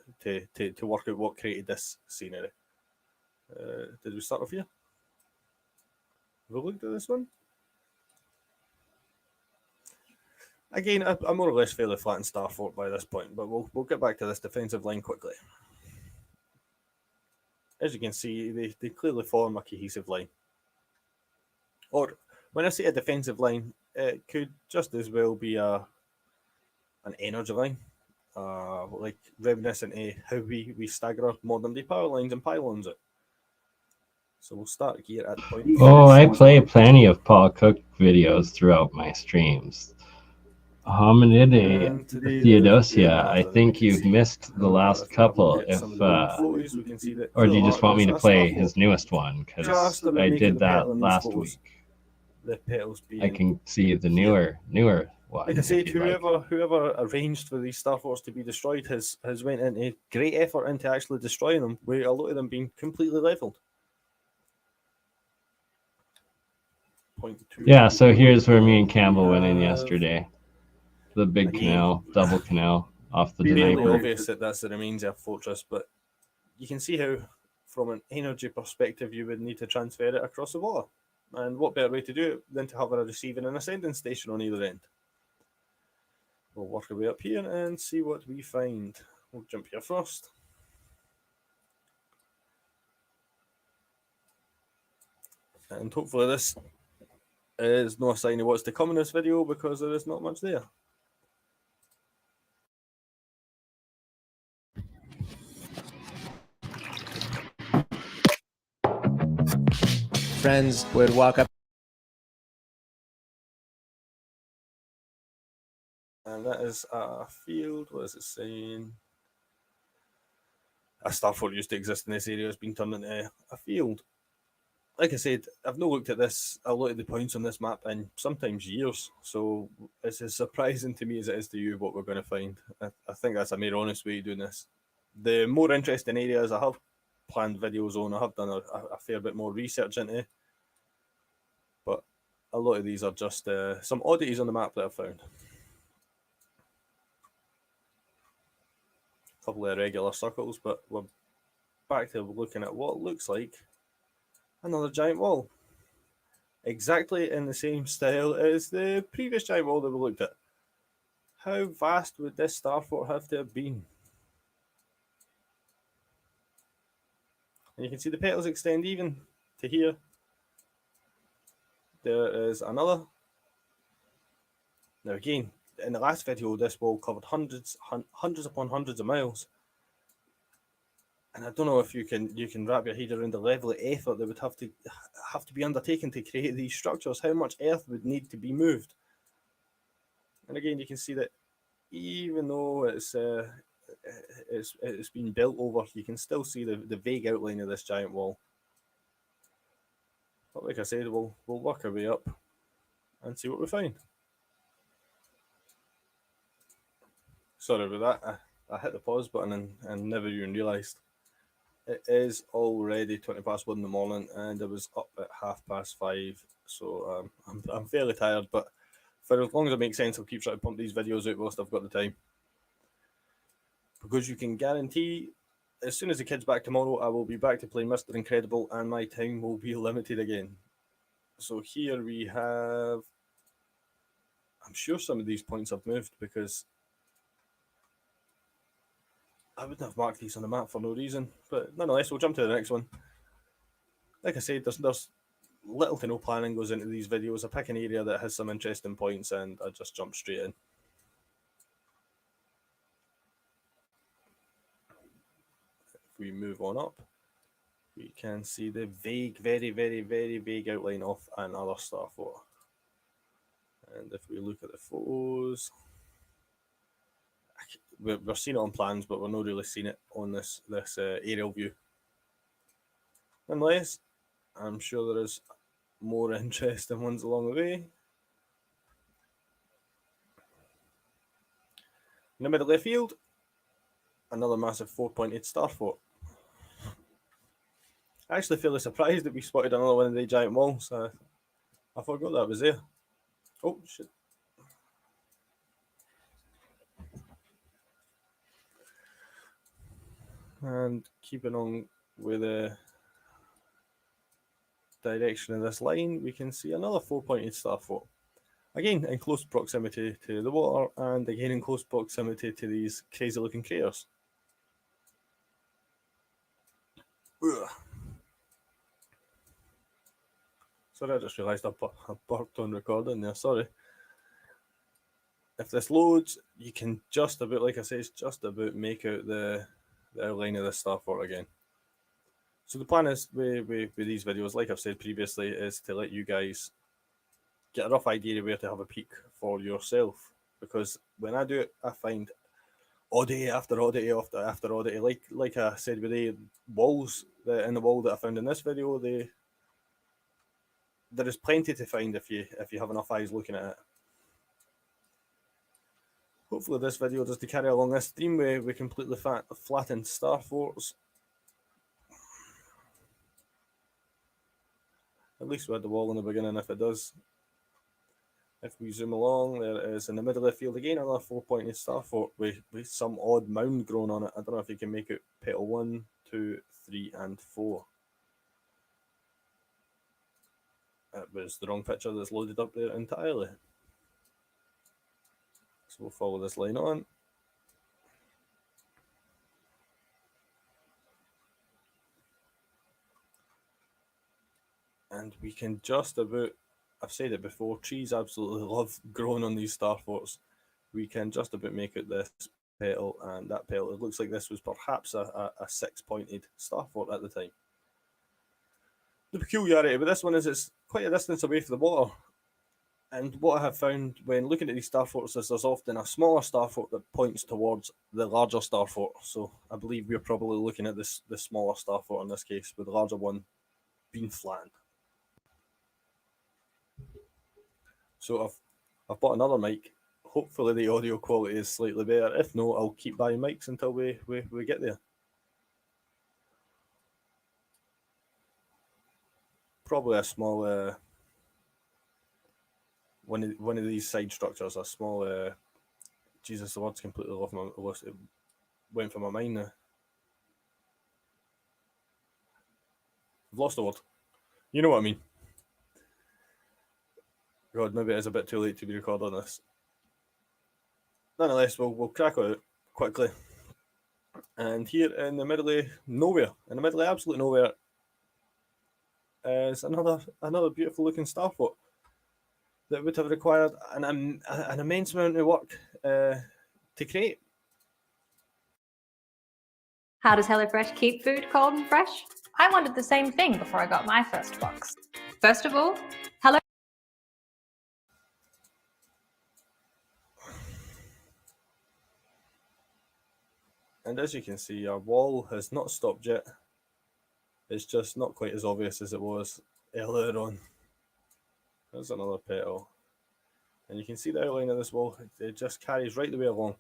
work out what created this scenery. Did we start off here? Have we looked at this one? Again, a more or less fairly flattened star fort by this point, but we'll get back to this defensive line quickly. As you can see, they clearly form a cohesive line. Or, when I say a defensive line, it could just as well be an energy line, like reminiscent of how we stagger modern day power lines and pylons out. So we'll start here at point. Oh, I play plenty of Paul Cook videos throughout my streams. Hominid Theodosia, I think you've missed the last couple. Or do you just want me to play his newest one? Because I did that last week. The petals being, I can see the newer one. Like I said, whoever arranged for these star forts to be destroyed has went into great effort into actually destroying them, with a lot of them being completely leveled. Yeah, so here's where me and Campbell went in yesterday. The big canal, double canal, off the Fairly Dnieper. obvious that that's the remains of a fortress, but you can see how, from an energy perspective, you would need to transfer it across the water. And what better way to do it than to have a receiving and ascending station on either end? We'll work our way up here and see what we find. We'll jump here first. And hopefully this is no sign of what's to come in this video, because there is not much there. Friends would walk up. And that is a field. What is it saying? A star fort used to exist in this area has been turned into a field. Like I said, I've not looked at this, a lot of the points on this map in sometimes years, so it's as surprising to me as it is to you what we're going to find. I think that's a more honest way of doing this. The more interesting areas I have planned videos on, I have done a fair bit more research into, but a lot of these are just some oddities on the map that I've found. A couple of irregular circles, but we're back to looking at what looks like another giant wall. Exactly in the same style as the previous giant wall that we looked at. How vast would this star fort have to have been? And you can see the petals extend even to here. There is another. Now again, in the last video, this wall covered hundreds upon hundreds of miles. And I don't know if you can wrap your head around the level of effort that would have to be undertaken to create these structures. How much earth would need to be moved? And again, you can see that even though it's been built over, you can still see the vague outline of this giant wall. But like I said, we'll work our way up and see what we find. Sorry about that. I hit the pause button and never even realised. It is already 1:20 in the morning, and I was up at 5:30, so I'm fairly tired. But for as long as it makes sense, I'll keep trying to pump these videos out whilst I've got the time, because you can guarantee as soon as the kid's back tomorrow, I will be back to play Mr. Incredible, and my time will be limited again. So here we have. I'm sure some of these points have moved, because I wouldn't have marked these on the map for no reason, but nonetheless, we'll jump to the next one. Like I said, there's little to no planning goes into these videos. I pick an area that has some interesting points and I just jump straight in. If we move on up, we can see the vague, very, very, very vague outline of another star fort. And if we look at the photos, we're seeing it on plans, but we're not really seeing it on this aerial view. Nonetheless, I'm sure there is more interesting ones along the way. In the middle of the field, another massive 4-pointed star fort. I actually fairly surprised that we spotted another one of the giant walls. I forgot that was there. Oh, shit. And keeping on with the direction of this line, we can see another 4-pointed star fort. Again, in close proximity to the water, and again in close proximity to these crazy looking craters. Ugh. Sorry, I just realised I burped on recording there, sorry. If this loads, you can just about, like I say, it's just about make out the outline of the star fort again. So the plan is with these videos, like I've said previously, is to let you guys get a rough idea of where to have a peek for yourself. Because when I do it, I find oddity after oddity after oddity. Like I said with the walls, in the wall that I found in this video, there is plenty to find if you have enough eyes looking at it. Hopefully this video does to carry along this theme with completely flattened star forts. At least we had the wall in the beginning if it does. If we zoom along, there is in the middle of the field again another 4-pointed star fort with some odd mound grown on it. I don't know if you can make it petal 1, 2, 3 and 4. It was the wrong picture that's loaded up there entirely. So we'll follow this line on. And we can just about, I've said it before, trees absolutely love growing on these star forts. We can just about make out this petal and that petal. It looks like this was perhaps a 6-pointed star fort at the time. The peculiarity with this one is it's quite a distance away from the water. And what I have found when looking at these star forts is there's often a smaller star fort that points towards the larger star fort. So I believe we're probably looking at this smaller star fort in this case, with the larger one being flattened. So I've bought another mic. Hopefully the audio quality is slightly better. If not, I'll keep buying mics until we get there. Probably a small one of these side structures, a small Jesus, the word's completely off my list. It went from my mind now. I've lost the word. You know what I mean. God, maybe it is a bit too late to be recording this. Nonetheless, we'll crack out quickly. And here in the middle of nowhere, in the middle of absolute nowhere, is another beautiful looking star fort that would have required an immense amount of work to create. How does HelloFresh keep food cold and fresh? I wanted the same thing before I got my first box. First of all, And as you can see, our wall has not stopped yet. It's just not quite as obvious as it was earlier on. There's another petal. And you can see the outline of this wall. It just carries right the way along.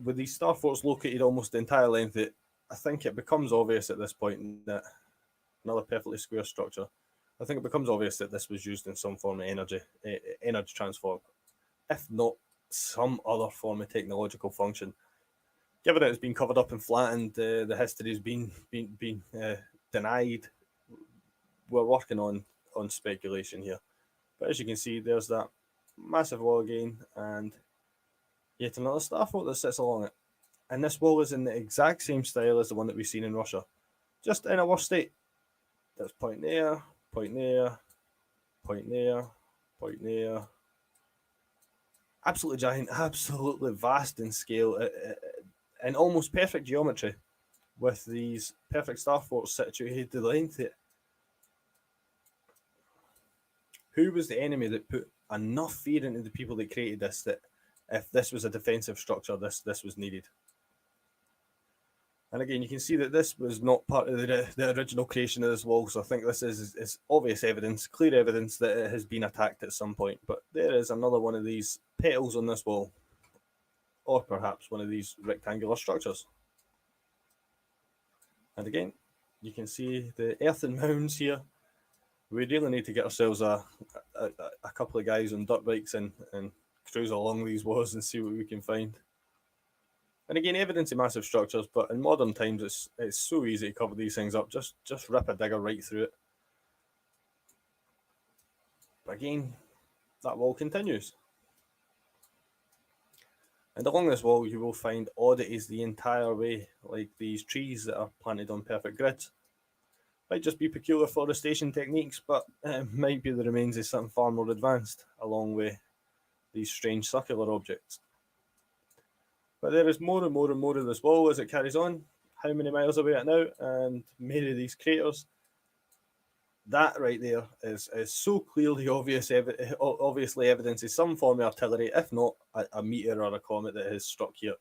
With these star forts located almost the entire length, I think it becomes obvious at this point that another perfectly square structure. I think it becomes obvious that this was used in some form of energy transform, if not some other form of technological function. Given it's been covered up and flattened, the history's been denied. We're working on speculation here, but as you can see, there's that massive wall again, and yet another star fort that sits along it. And this wall is in the exact same style as the one that we've seen in Russia, just in a worse state. There's point there, point there, point there, point there. Absolutely giant, absolutely vast in scale. And almost perfect geometry, with these perfect star forts situated to the length of it. Who was the enemy that put enough fear into the people that created this that if this was a defensive structure, this was needed? And again, you can see that this was not part of the original creation of this wall, so I think this is obvious evidence, clear evidence that it has been attacked at some point. But there is another one of these petals on this wall, or perhaps one of these rectangular structures. And again, you can see the earthen mounds here. We really need to get ourselves a couple of guys on dirt bikes and cruise along these walls and see what we can find. And again, evidence of massive structures, but in modern times, it's so easy to cover these things up. Just rip a digger right through it. But again, that wall continues. And along this wall, you will find oddities the entire way, like these trees that are planted on perfect grids. Might just be peculiar forestation techniques, but it might be the remains of something far more advanced, along with these strange circular objects. But there is more and more and more of this wall as it carries on. How many miles away it now? And many of these craters. That right there is so clearly obviously evidences some form of artillery, if not a meteor or a comet that has struck here.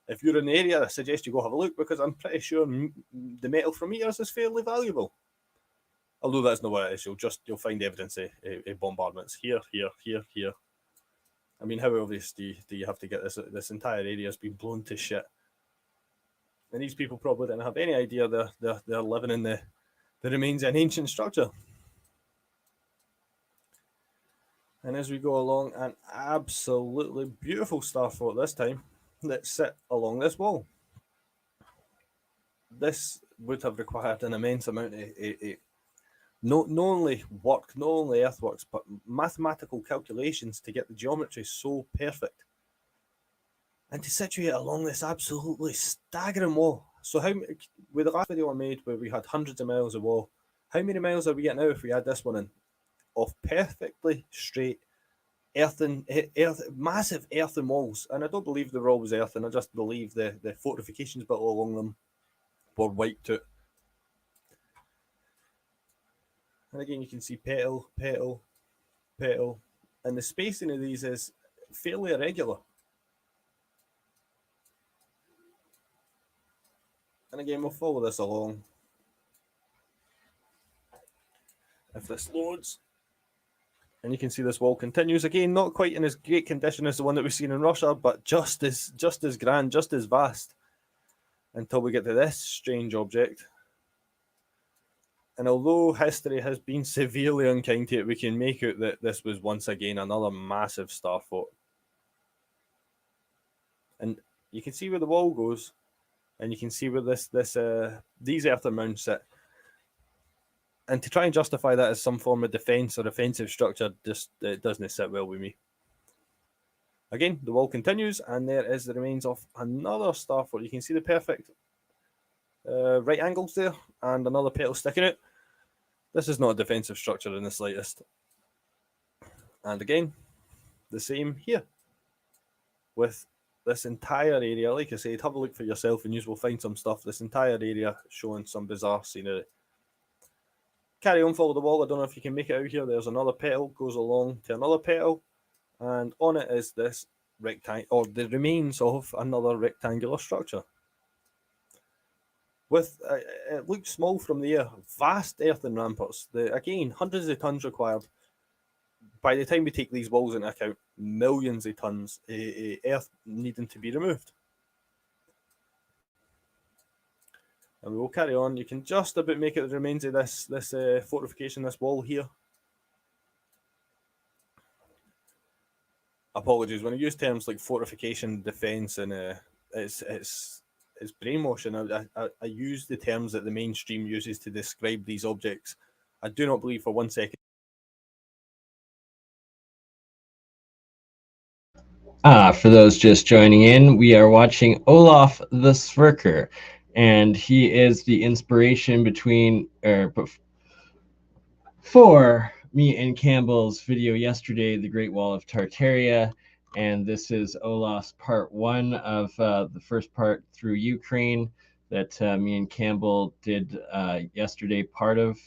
If you're in the area, I suggest you go have a look, because I'm pretty sure the metal from meteors is fairly valuable. Although that's not what it is. You'll find evidence of bombardments here, here, here, here. I mean, how obvious do you have to get this entire area has been blown to shit? And these people probably didn't have any idea they're living in the remains of an ancient structure. And as we go along, an absolutely beautiful star fort this time that sit along this wall. This would have required an immense amount of not only earthworks, but mathematical calculations to get the geometry so perfect. And to situate along this absolutely staggering wall. So with the last video I made where we had hundreds of miles of wall, how many miles are we getting now if we add this one in? Of perfectly straight massive earthen walls. And I don't believe the wall was earthen, I just believe the fortifications built along them were wiped out. And again, you can see petal, petal, petal. And the spacing of these is fairly irregular. And again, we'll follow this along. If this loads. And you can see this wall continues. Again, not quite in as great condition as the one that we've seen in Russia, but just as grand, just as vast. Until we get to this strange object. And although history has been severely unkind to it, we can make out that this was once again another massive star fort. And you can see where the wall goes. And you can see where these earthen mounds sit. And to try and justify that as some form of defense or offensive structure, it doesn't sit well with me. Again, the wall continues, and there is the remains of another star fort. You can see the perfect right angles there, and another petal sticking out. This is not a defensive structure in the slightest. And again, the same here. With this entire area, like I said, have a look for yourself and you will find some stuff. This entire area showing some bizarre scenery. Carry on, follow the wall. I don't know if you can make it out here. There's another petal, goes along to another petal, and on it is this rectangle, or the remains of another rectangular structure. With it looks small from the air, vast earthen ramparts. Again, hundreds of tons required. By the time we take these walls into account, millions of tons of earth needing to be removed. And we will carry on. You can just about make it the remains of this fortification, this wall here. Apologies, when I use terms like fortification, defense, and it's brainwashing. I use the terms that the mainstream uses to describe these objects. I do not believe for 1 second. For those just joining in, we are watching Olaf the Svirker, and he is the inspiration for me and Campbell's video yesterday, The Great Wall of Tartaria, and this is Olaf's part 1 of the first part through Ukraine that me and Campbell did yesterday, part of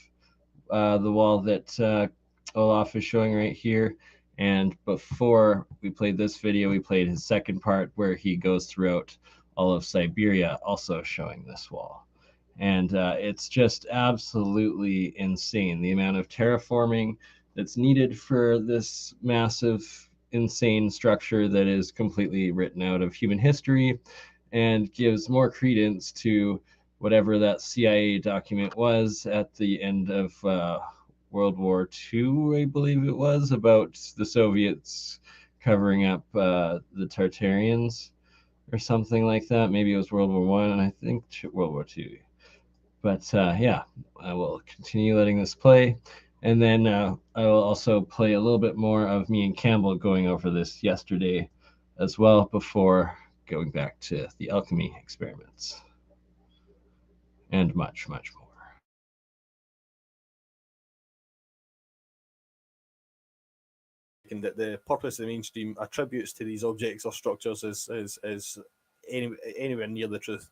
the wall that Olaf is showing right here. And before we played this video, we played his second part where he goes throughout all of Siberia, also showing this wall. And it's just absolutely insane, the amount of terraforming that's needed for this massive, insane structure that is completely written out of human history and gives more credence to whatever that CIA document was at the end of World War II, I believe it was, about the Soviets covering up the Tartarians or something like that. Maybe it was World War One, and I think World War II. But yeah, I will continue letting this play. And then I will also play a little bit more of me and Campbell going over this yesterday as well before going back to the alchemy experiments. And much, much more. And that the purpose of the mainstream attributes to these objects or structures is anywhere near the truth.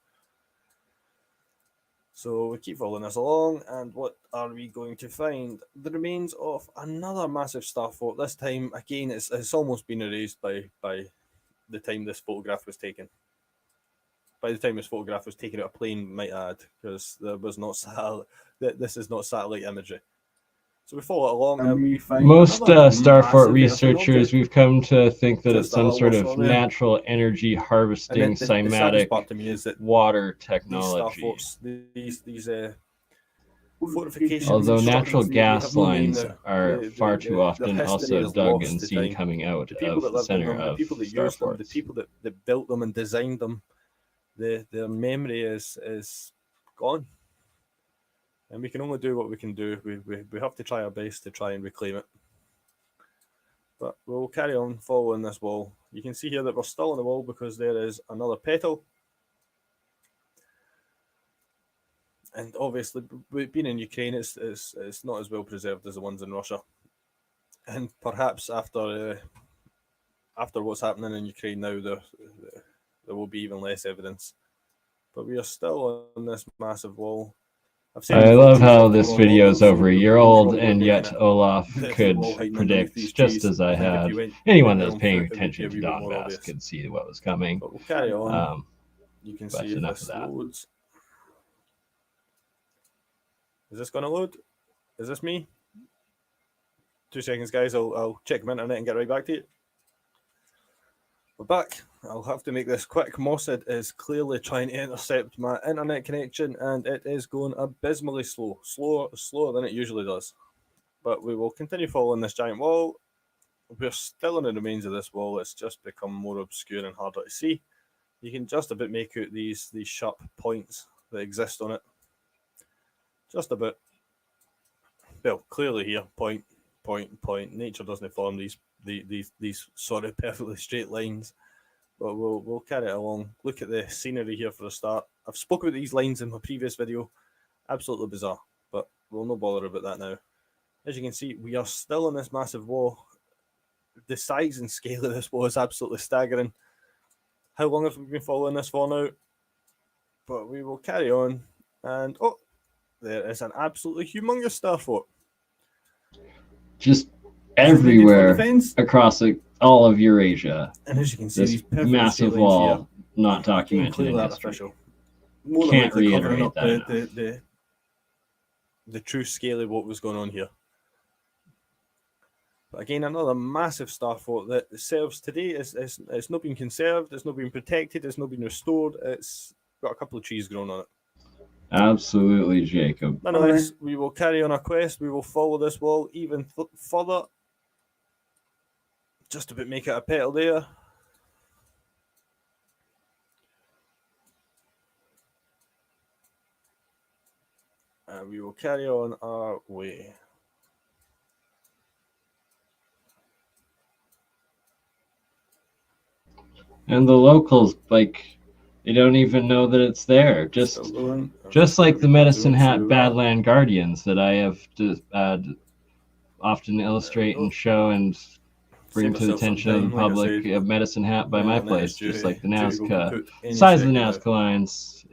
So we keep following this along, and what are we going to find? The remains of another massive star fort. This time, again, it's almost been erased by the time this photograph was taken. By the time this photograph was taken out of a plane, might add, because there was not this is not satellite imagery. So we follow it along, and we find most Starfort massive researchers, we've come to think that Just it's some a sort little of one there. natural energy harvesting And the saddest cymatic part to me is that water these technology. starforts, these fortifications, Although these natural structures, they have gas no name. lines are far too Their often history also is dug lost and to seen time. coming out The people of that the lived in center them, the of people that used them, the Starforts. people that built them and designed them, their memory is gone. And we can only do what we can do. We have to try our best to try and reclaim it. But we'll carry on following this wall. You can see here that we're still on the wall because there is another petal. And obviously, being in Ukraine, it's not as well preserved as the ones in Russia. And perhaps after what's happening in Ukraine now, there will be even less evidence. But we are still on this massive wall. I love how this video is over a year old, and yet Olaf could predict, just as I had. Anyone that was paying attention to Donbass could see what was coming. But we'll carry on. You can but see if enough this of that. loads. Is this going to load? Is this me? 2 seconds, guys. I'll check my internet and get right back to you. We're back. I'll have to make this quick. Mossad is clearly trying to intercept my internet connection, and it is going abysmally slow. Slower than it usually does. But we will continue following this giant wall. We're still in the remains of this wall. It's just become more obscure and harder to see. You can just about make out these sharp points that exist on it. Just about. Well, clearly here, point. Nature doesn't form these sort of perfectly straight lines. But we'll carry it along. Look at the scenery here for a start. I've spoken about these lines in my previous video. Absolutely bizarre, but we'll not bother about that now. As you can see, we are still on this massive wall. The size and scale of this wall is absolutely staggering. How long have we been following this for now? But we will carry on. And oh, there is an absolutely humongous star fort. Just everywhere across all of Eurasia. And as you can see, this these massive wall here, not documented in history. Artificial. More Can't than covering reiterate up that the true scale of what was going on here. But again, another massive star fort that serves today. It's not been conserved, it's not been protected, it's not been restored. It's got a couple of trees growing on it. Absolutely, Jacob. Nonetheless, we will carry on our quest. We will follow this wall even further. Just about make it a petal there. And we will carry on our way. And the locals, like, they don't even know that it's there. Just like the Medicine Hat Badland Guardians that I have often illustrate and show and bring to the attention of the public of Medicine Hat by my place, just like the Nazca. Size of the Nazca lines,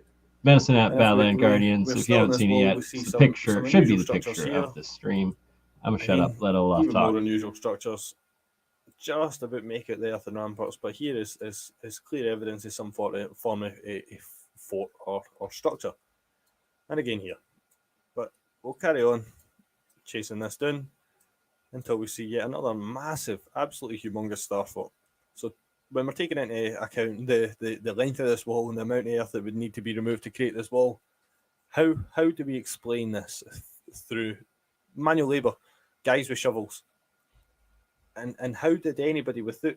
Medicine Hat Badland Guardians. If you haven't seen it yet, it's the picture, should be the picture of this stream. I'm going to shut up, let Olaf talk. More unusual structures. Just about make it the earthen ramparts, but here is clear evidence of some form of a fort or structure. And again here. But we'll carry on chasing this down until we see yet another massive, absolutely humongous star fort. So when we're taking into account the length of this wall and the amount of earth that would need to be removed to create this wall, How do we explain this through manual labour, guys with shovels? And how did anybody without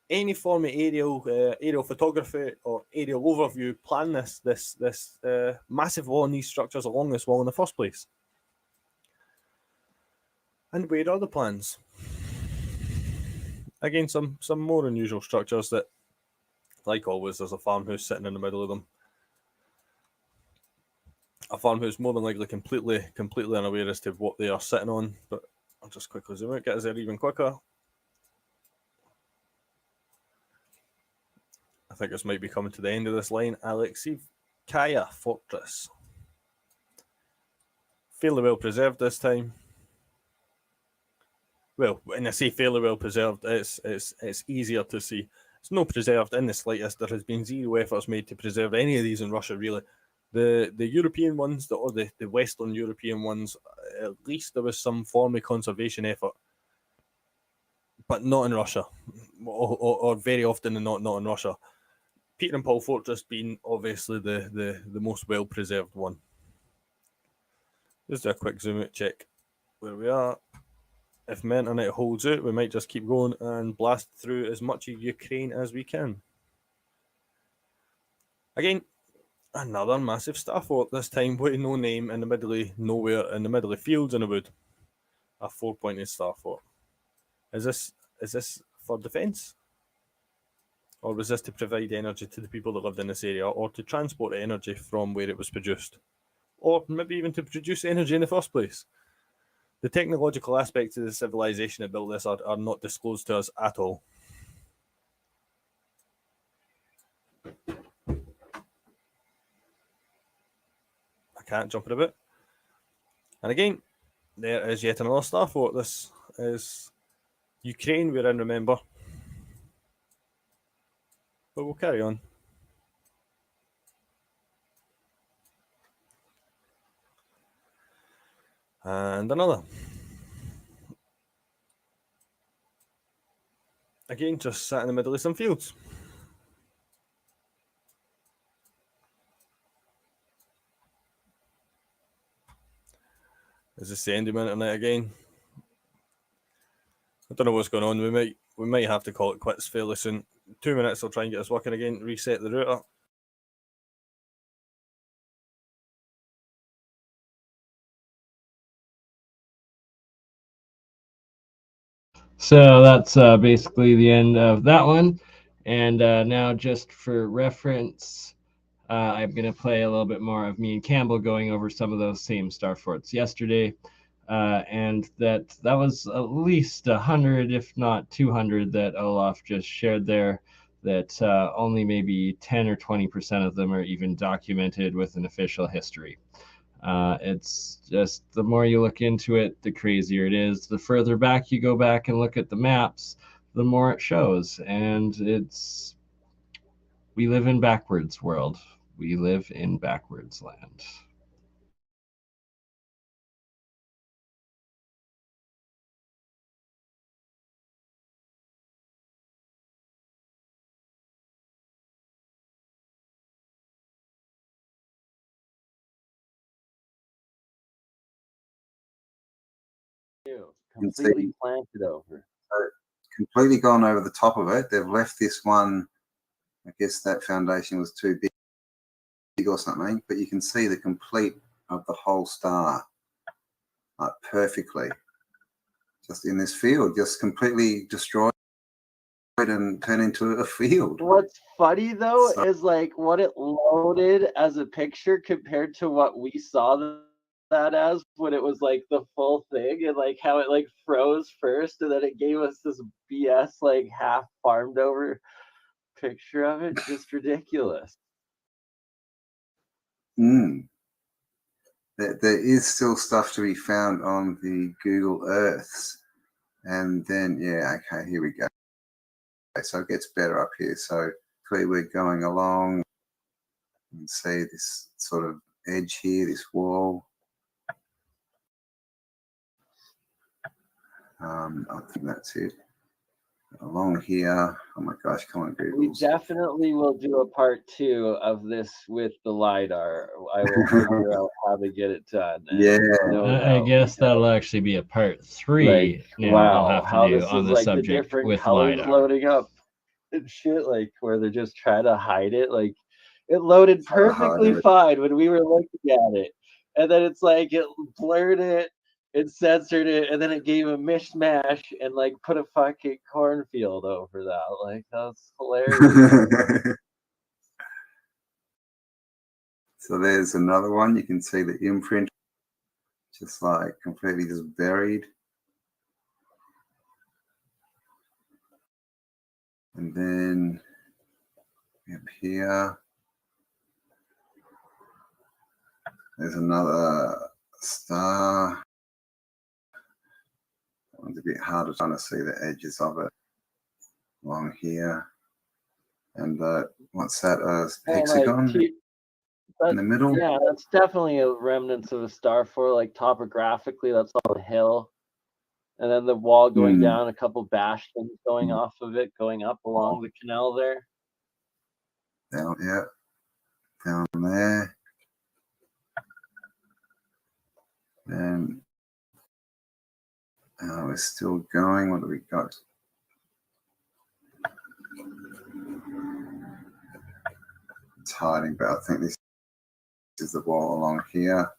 any form of aerial photography or aerial overview plan this massive wall and these structures along this wall in the first place? And where are the plans? Again, some more unusual structures that, like always, there's a farmhouse sitting in the middle of them. A farmhouse more than likely completely unaware as to what they are sitting on, but I'll just quickly zoom out, get us there even quicker. I think this might be coming to the end of this line. Alexivkaya Fortress. Fairly well preserved this time. Well, when I say fairly well preserved, it's easier to see. It's not preserved in the slightest. There has been zero efforts made to preserve any of these in Russia, really. The European ones, or the Western European ones, at least there was some form of conservation effort, but not in Russia, or very often not in Russia. Peter and Paul Fortress being obviously the most well preserved one. Just a quick zoom out check where we are. If my internet holds out, we might just keep going and blast through as much of Ukraine as we can. Again, another massive star fort, this time with no name in the middle of nowhere, in the middle of fields in a wood. A 4-pointed star fort. Is this for defence? Or was this to provide energy to the people that lived in this area, or to transport energy from where it was produced? Or maybe even to produce energy in the first place? The technological aspects of the civilization that built this are not disclosed to us at all. I can't jump it a bit. And again, there is yet another star fort. This is Ukraine we're in, remember. But we'll carry on. And another. Again, just sat in the middle of some fields. Is this the end of my internet again? I don't know what's going on. We might have to call it quits fairly soon. 2 minutes, I'll try and get us working again. Reset the router. So that's basically the end of that one. And now, just for reference, I'm going to play a little bit more of me and Campbell going over some of those same star forts yesterday. And that was at least 100, if not 200, that Olaf just shared there, that only maybe 10 or 20% of them are even documented with an official history. It's just, the more you look into it, the crazier it is. The further back you go back and look at the maps, the more it shows. And we live in backwards world. We live in backwards land. Completely planted over. Completely gone over the top of it. They've left this one. I guess that foundation was too big or something, but you can see the complete of the whole star, like perfectly, just in this field, just completely destroyed and turned into a field. What's funny though is like what it loaded as a picture compared to what we saw that as when it was like the full thing, and like how it like froze first and then it gave us this BS like half farmed over picture of it. Just ridiculous. There is still stuff to be found on the Google Earths. And then, yeah, okay, here we go. Okay, so it gets better up here. So clearly we're going along. You can see this sort of edge here, this wall. I think that's it. Along here. Oh my gosh, come on, Google. We definitely will do a part 2 of this with the LiDAR. I will figure out how to get it done. Yeah. I guess that'll actually be a part 3. Like, now wow, I'll have how to do this on is the like the subject different with colors LiDAR. loading up and shit, like where they're just trying to hide it. Like it loaded perfectly fine when we were looking at it, and then it's like it blurred it, it censored it, and then it gave a mishmash and like put a fucking cornfield over that. Like that's hilarious. So there's another one. You can see the imprint just like completely just buried. And then up here, there's another star. That one's a bit harder trying to see the edges of it along here. And what's that? Hexagon in the middle? Yeah, that's definitely a remnants of a star for like topographically, that's all a hill. And then the wall going down, a couple bastions going off of it, going up along the canal there. Down, yeah. Down there. And we're still going. What do we got? It's hiding, but I think this is the wall along here.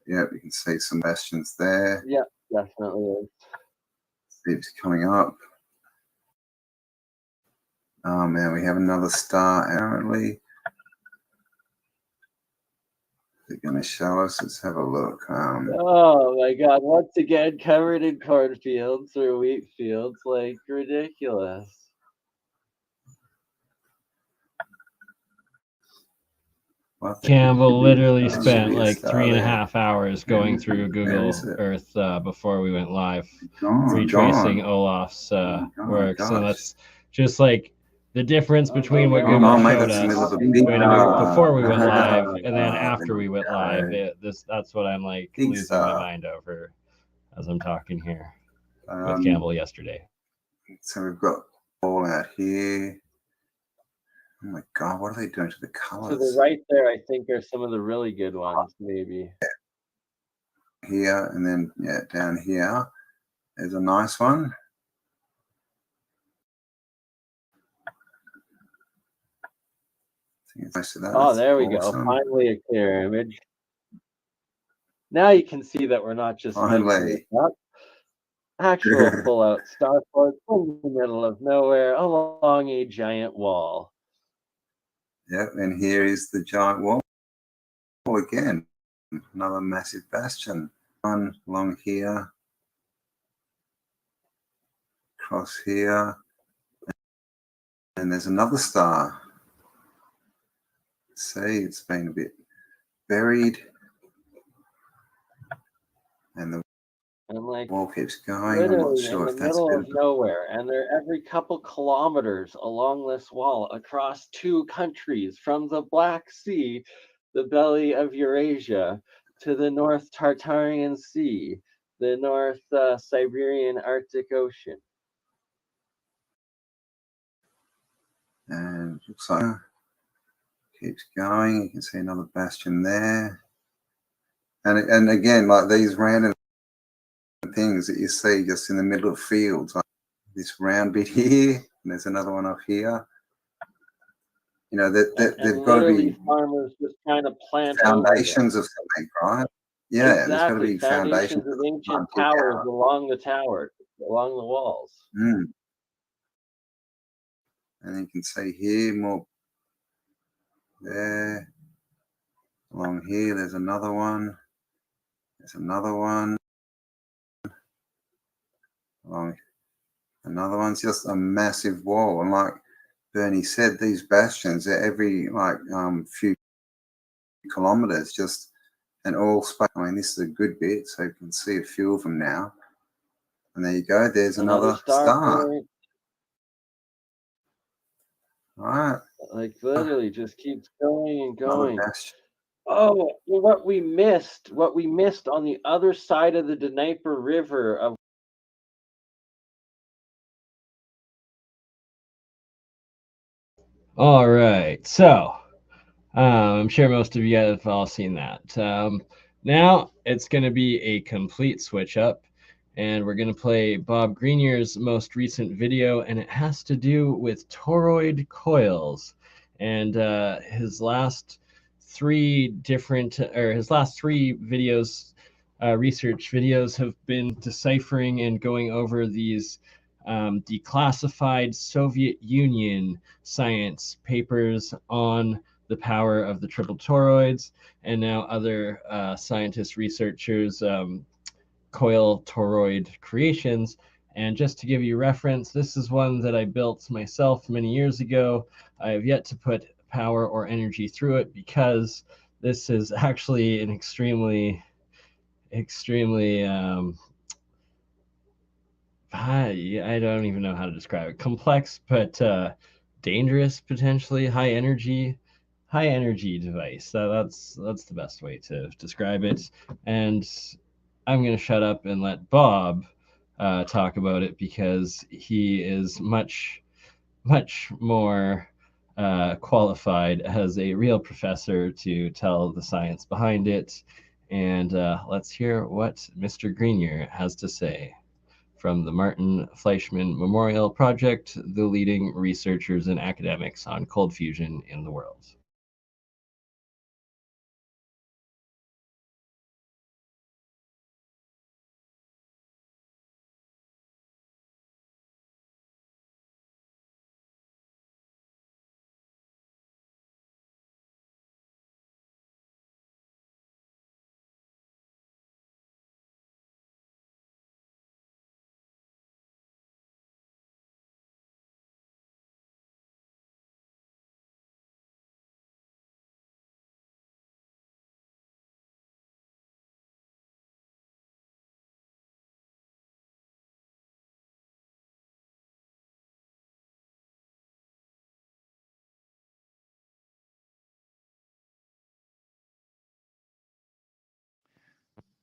Yeah, we can see some bastions there. Yeah, definitely is. It's coming up. Oh man, we have another star apparently. Is it going to show us? Let's have a look. Oh my god, once again covered in cornfields or wheat fields, like ridiculous. Campbell literally spent like 3.5 hours going through Google Earth before we went live, retracing Olaf's work. So that's just like the difference between what Google showed us before we went live and then after we went live. That's what I'm like losing my mind over as I'm talking here with Campbell yesterday. So we've got all out here. Oh my god, what are they doing to the colors? To the right there, I think are some of the really good ones, maybe. Here and then down here. There's a nice one. Oh, there we go. Finally a clear image. Now you can see that we're not just mixing it up. Actual full-out star forts in the middle of nowhere along a giant wall. Yep, and here is the giant wall again. Another massive bastion. One along here. Across here. And there's another star. See, it's been a bit buried. And the wall keeps going. I'm not sure if that's in the middle of nowhere, and they're every couple kilometers along this wall across 2 countries, from the Black Sea, the belly of Eurasia, to the North Tartarian Sea, the North Siberian Arctic Ocean. And looks like keeps going. You can see another bastion there. And again, like these random things that you see just in the middle of fields, like this round bit here, and there's another one up here. You know, they've got to be farmers just trying to plant foundations of something, right? Yeah, exactly. There's got to be foundations of ancient towers along the along the walls. And you can see here more there. Along here, there's another one. There's another one. Along another one's just a massive wall, and like Bernie said, these bastions are every like few kilometers, just and all space. I mean, this is a good bit, so you can see a few of them now. And there you go. There's another star. All right. Like literally, just keeps going and going. Oh, well, what we missed on the other side of the Dnieper River of All right, so I'm sure most of you guys have all seen that. Now it's going to be a complete switch up, and we're going to play Bob Greenier's most recent video, and it has to do with toroid coils. And his last three videos, research videos, have been deciphering and going over these declassified Soviet Union science papers on the power of the triple toroids, and now other scientists, researchers, coil toroid creations. And just to give you reference, this is one that I built myself many years ago. I have yet to put power or energy through it because this is actually an extremely I don't even know how to describe it. Complex, but dangerous, potentially high energy device. That's the best way to describe it. And I'm gonna shut up and let Bob talk about it because he is much more qualified as a real professor to tell the science behind it. And let's hear what Mr. Greenier has to say from the Martin Fleischmann Memorial Project, the leading researchers and academics on cold fusion in the world.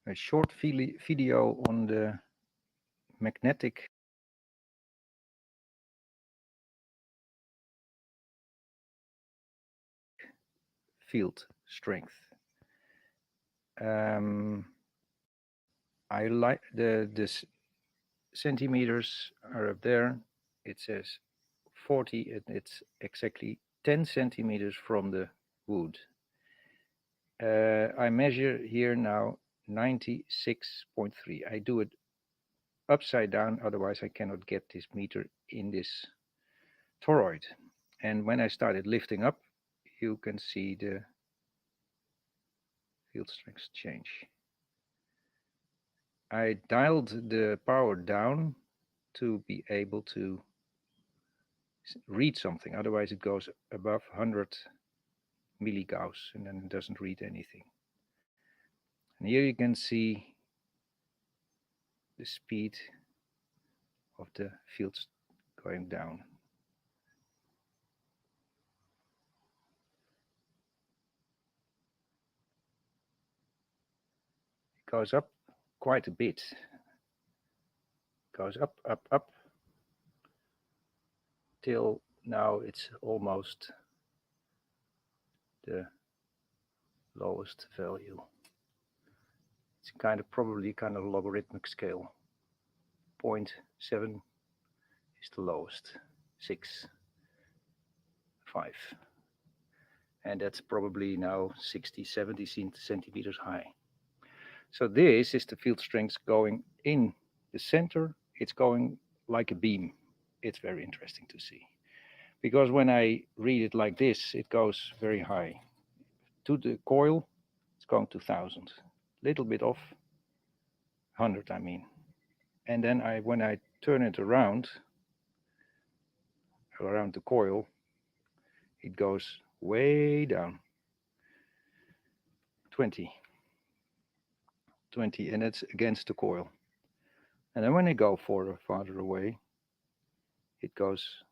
A short video on the magnetic field strength. I like the centimeters are up there. It says 40, and it's exactly 10 centimeters from the wood. I measure here now 96.3. I do it upside down, otherwise I cannot get this meter in this toroid. And when I started lifting up, you can see the field strength change. I dialed the power down to be able to read something, otherwise it goes above 100 milligauss and then it doesn't read anything. And here you can see the speed of the fields going down. It goes up quite a bit. It goes up, up, up, till now it's almost the lowest value. It's probably kind of logarithmic scale. 0.7 is the lowest, 6, 5. And that's probably now 60, 70 centimeters high. So this is the field strength going in the center. It's going like a beam. It's very interesting to see. Because when I read it like this, it goes very high. To the coil, it's going to 1,000. Little bit off, 100 I mean. And then when I turn it around the coil, it goes way down, 20, and it's against the coil. And then when I go farther away, it goes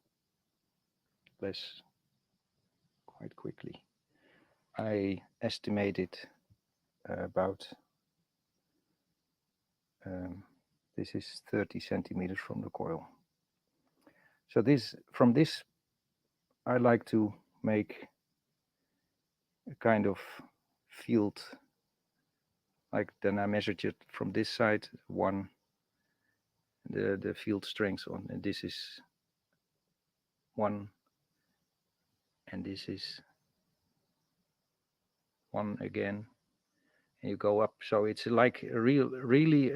less quite quickly. I estimated about, this is 30 centimeters from the coil. So from this I like to make a kind of field, like then I measured it from this side, the field strength on, and this is 1, and this is 1 again, and you go up. So it's like really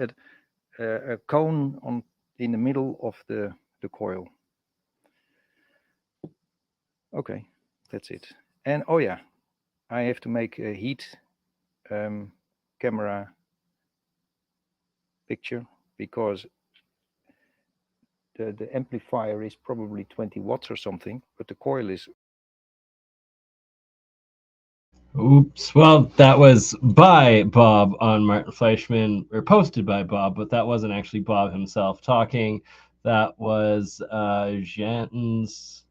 a cone in the middle of the coil. Okay, that's it. And oh yeah, I have to make a heat camera picture, because the amplifier is probably 20 watts or something, but the coil is. Oops. Well, that was by Bob on Martin Fleischmann, or posted by Bob, but that wasn't actually Bob himself talking. That was Janton's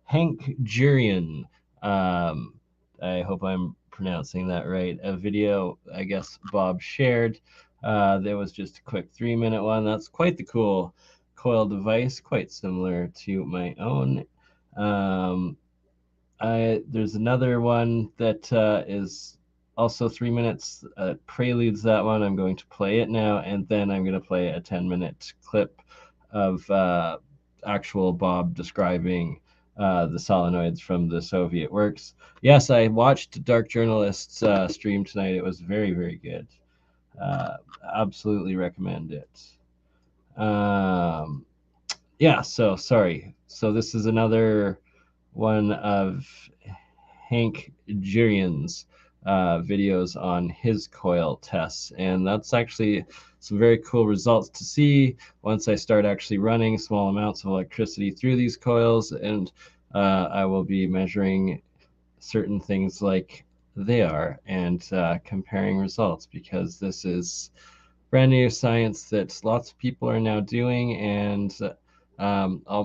Hank Jurian. I hope I'm pronouncing that right. A video, I guess, Bob shared. There was just a quick 3-minute one. That's quite the cool coil device, quite similar to my own. There's another one that is also 3 minutes, preludes that one. I'm going to play it now, and then I'm going to play a 10-minute clip of actual Bob describing the solenoids from the Soviet works. Yes, I watched Dark Journalist's stream tonight. It was very, very good. Absolutely recommend it. Yeah, so sorry. So this is another one of Hank Jurian's videos on his coil tests, and that's actually some very cool results to see once I start actually running small amounts of electricity through these coils, and I will be measuring certain things like they are and comparing results, because this is brand new science that lots of people are now doing. And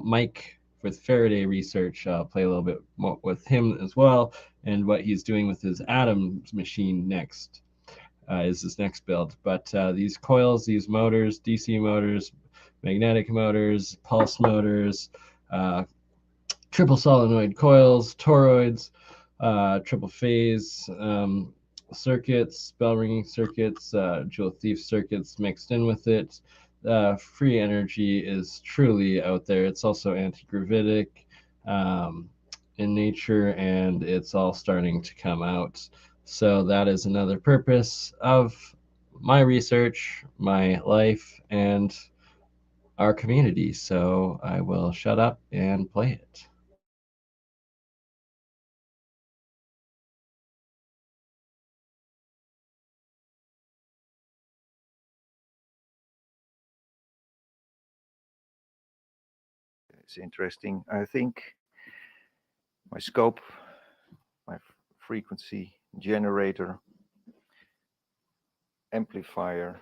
Mike with Faraday Research, play a little bit more with him as well, and what he's doing with his Atom machine next is his next build. But these coils, these motors, DC motors, magnetic motors, pulse motors, triple solenoid coils, toroids, triple phase circuits, bell ringing circuits, jewel thief circuits mixed in with it. Free energy is truly out there. It's also anti-gravitic in nature, and it's all starting to come out. So that is another purpose of my research, my life, and our community. So I will shut up and play it. It's interesting. I think my scope, my frequency generator, amplifier,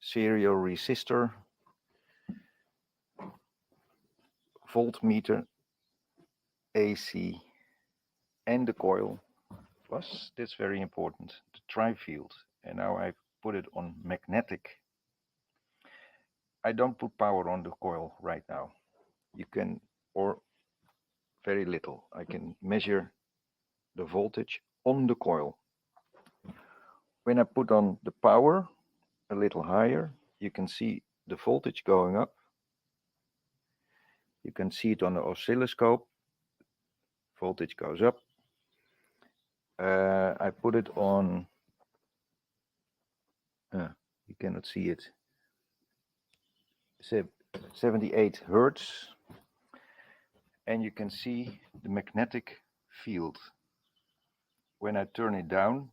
serial resistor, voltmeter, AC, and the coil, plus, that's very important, the tri-field. And now I put it on magnetic. I don't put power on the coil right now. You can, or very little. I can measure the voltage on the coil. When I put on the power a little higher, you can see the voltage going up. You can see it on the oscilloscope. Voltage goes up. I put it on, you cannot see it, 78 Hertz. And you can see the magnetic field. When I turn it down,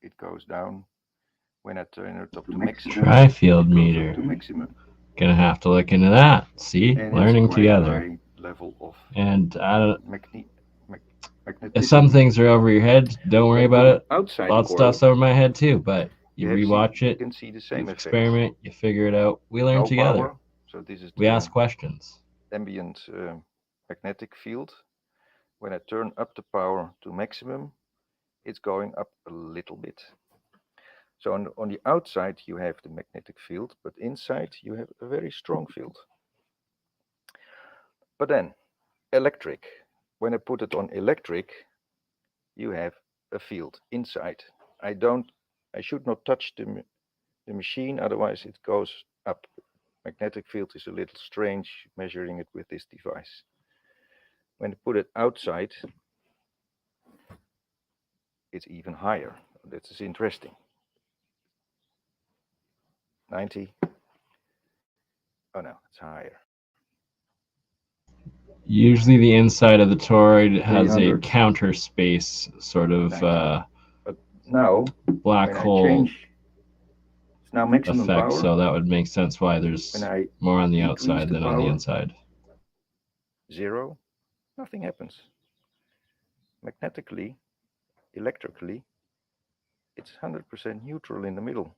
it goes down. When I turn it up to maximum, Tri-field meter. to maximum. Gonna have to look into that. See, And learning it's quite together. a high level of And I don't. magnetism. If some things are over your head, don't worry about it. Outside Lots of the coil, stuff's over my head too, but you have rewatch you it, can see the you same effect. experiment, you figure it out. We learn No together. power, so this is We the ask questions. ambient magnetic field. When I turn up the power to maximum, it's going up a little bit. So on the outside you have the magnetic field, but inside you have a very strong field. But then electric. when I put it on electric, you have a field inside. I should not touch the machine, otherwise it goes up. Magnetic field is a little strange measuring it with this device. When I put it outside, it's even higher. That is interesting. 90. Oh no, it's higher. Usually the inside of the toroid has a 300. counter space, sort of But now, black when I hole change, it's now maximum effect, power. so that would make sense why there's When I more on the decrease outside the than on the power, inside. 0, nothing happens. Magnetically, electrically, it's 100% neutral in the middle.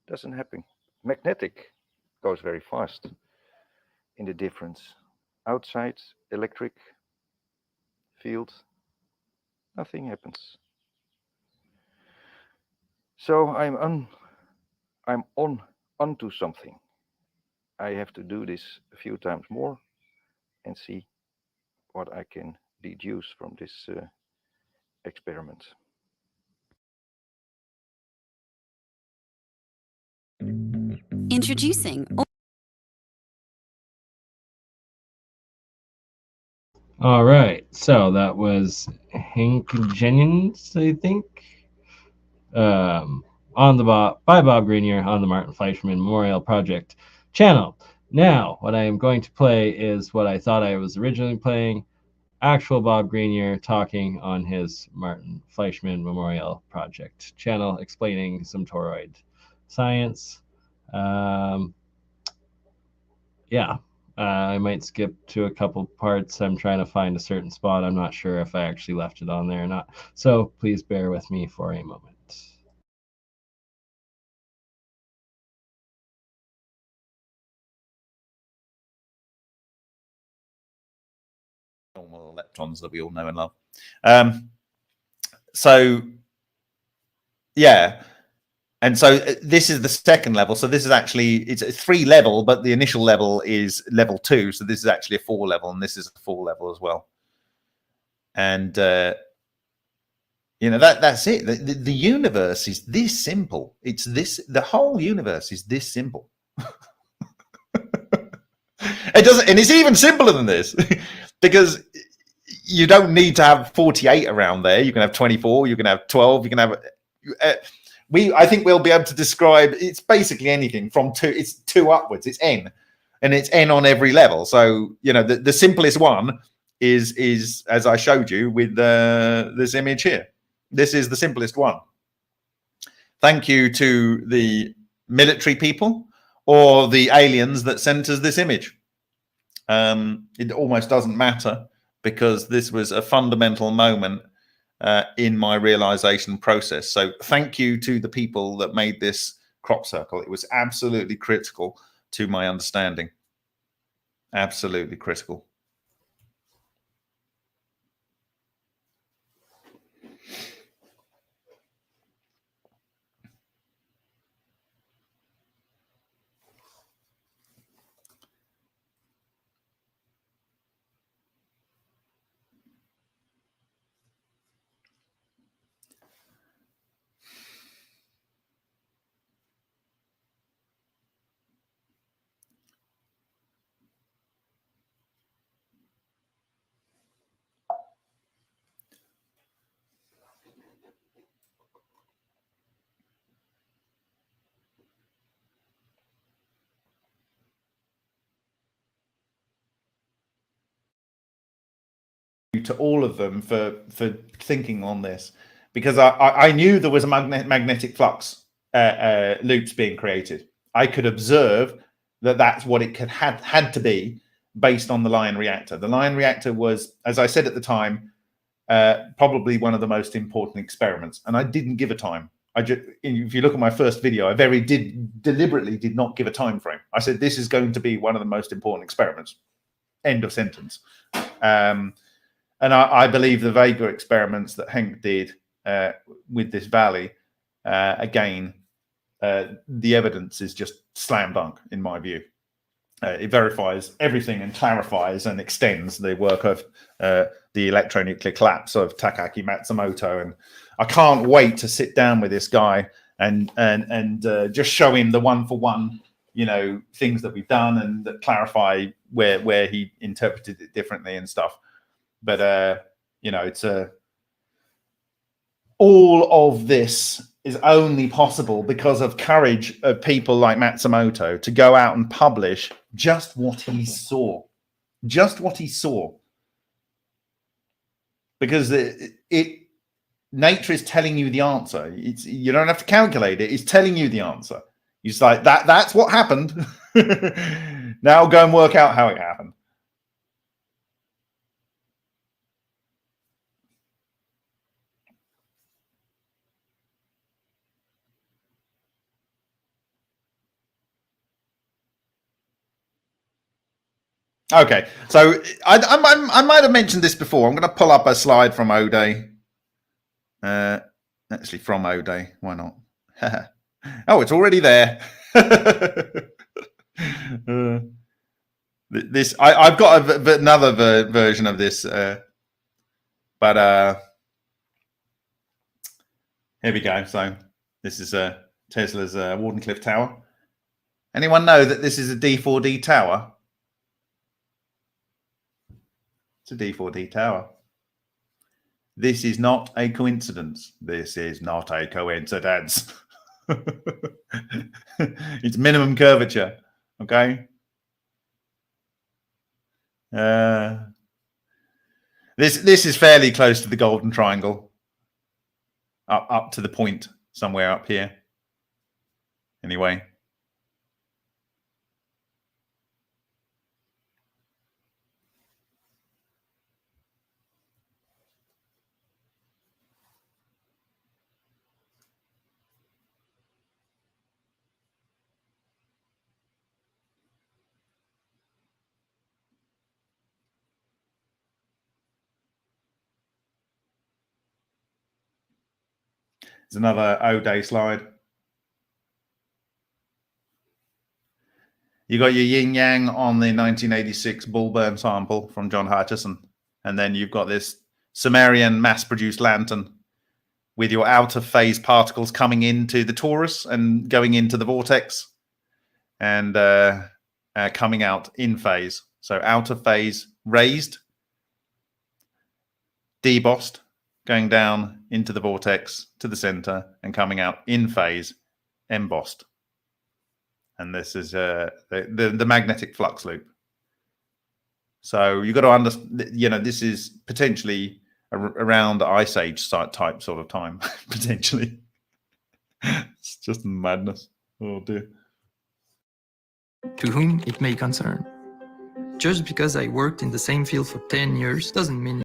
Doesn't happen. Magnetic goes very fast in the difference. Outside, electric field, nothing happens. So I'm onto something. I have to do this a few times more and see what I can deduce from this experiment. Introducing. All right, so that was Hank Jennings, I think, on the by Bob Grenier on the Martin Fleischmann Memorial Project channel. Now, what I am going to play is what I thought I was originally playing, actual Bob Grenier talking on his Martin Fleischmann Memorial Project channel, explaining some toroid science. Yeah, I might skip to a couple parts. I'm trying to find a certain spot. I'm not sure if I actually left it on there or not. So please bear with me for a moment. Normal electrons that we all know and love. So yeah, and so this is the second level. So this is actually, it's a 3 level, but the initial level is level 2. So this is actually a 4 level, and this is a 4 level as well. And you know, that's it. The universe is this simple. It's this. The whole universe is this simple. It doesn't, and it's even simpler than this because you don't need to have 48 around there. You can have 24. You can have 12. You can have. I think we'll be able to describe. It's basically anything from 2. It's 2 upwards. It's n, and it's n on every level. So you know, the simplest one is as I showed you with this image here. This is the simplest one. Thank you to the military people or the aliens that sent us this image. It almost doesn't matter because this was a fundamental moment in my realization process. So thank you to the people that made this crop circle. It was absolutely critical to my understanding. Absolutely critical. To all of them for thinking on this, because I knew there was a magnetic flux loops being created. I could observe that that's what it had to be based on the Lion reactor. The Lion reactor was, as I said at the time, probably one of the most important experiments, and I didn't give a time. If you look at my first video, I deliberately did not give a time frame. I said this is going to be one of the most important experiments. End of sentence. And I believe the Vega experiments that Henk did with this valley, again, the evidence is just slam dunk in my view. It verifies everything and clarifies and extends the work of the electronuclear collapse of Takaaki Matsumoto. And I can't wait to sit down with this guy and just show him the one-for-one, things that we've done and that clarify where he interpreted it differently and stuff. But it's all of this is only possible because of courage of people like Matsumoto to go out and publish just what he saw. Because nature is telling you the answer. You don't have to calculate it. It's telling you the answer. It's like that's what happened. Now go and work out how it happened. Okay, so I might have mentioned this before. I'm going to pull up a slide from O'Day. Actually, from O'Day. Why not? Oh, it's already there. This I've got another version of this, but here we go. So this is Tesla's Wardenclyffe Tower. Anyone know that this is a D4D tower? It's a D4D tower. This is not a coincidence. This is not a coincidence. It's minimum curvature. Okay. This is fairly close to the Golden Triangle. Up to the point somewhere up here. Anyway. There's another O'Day slide. You got your yin yang on the 1986 Bullburn sample from John Hutchison. And then you've got this Sumerian mass-produced lantern with your out-of-phase particles coming into the torus and going into the vortex and coming out in phase. So out of phase, raised, debossed, going down into the vortex to the center and coming out in phase, embossed. And this is the magnetic flux loop. So you've got to understand, this is potentially around the Ice Age type sort of time, potentially. It's just madness. Oh dear. To whom it may concern. Just because I worked in the same field for 10 years doesn't mean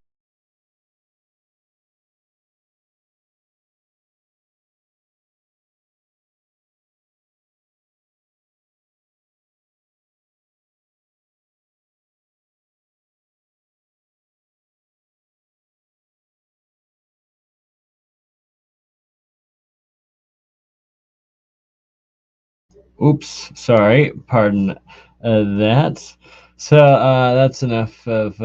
Oops, sorry, pardon that. So that's enough of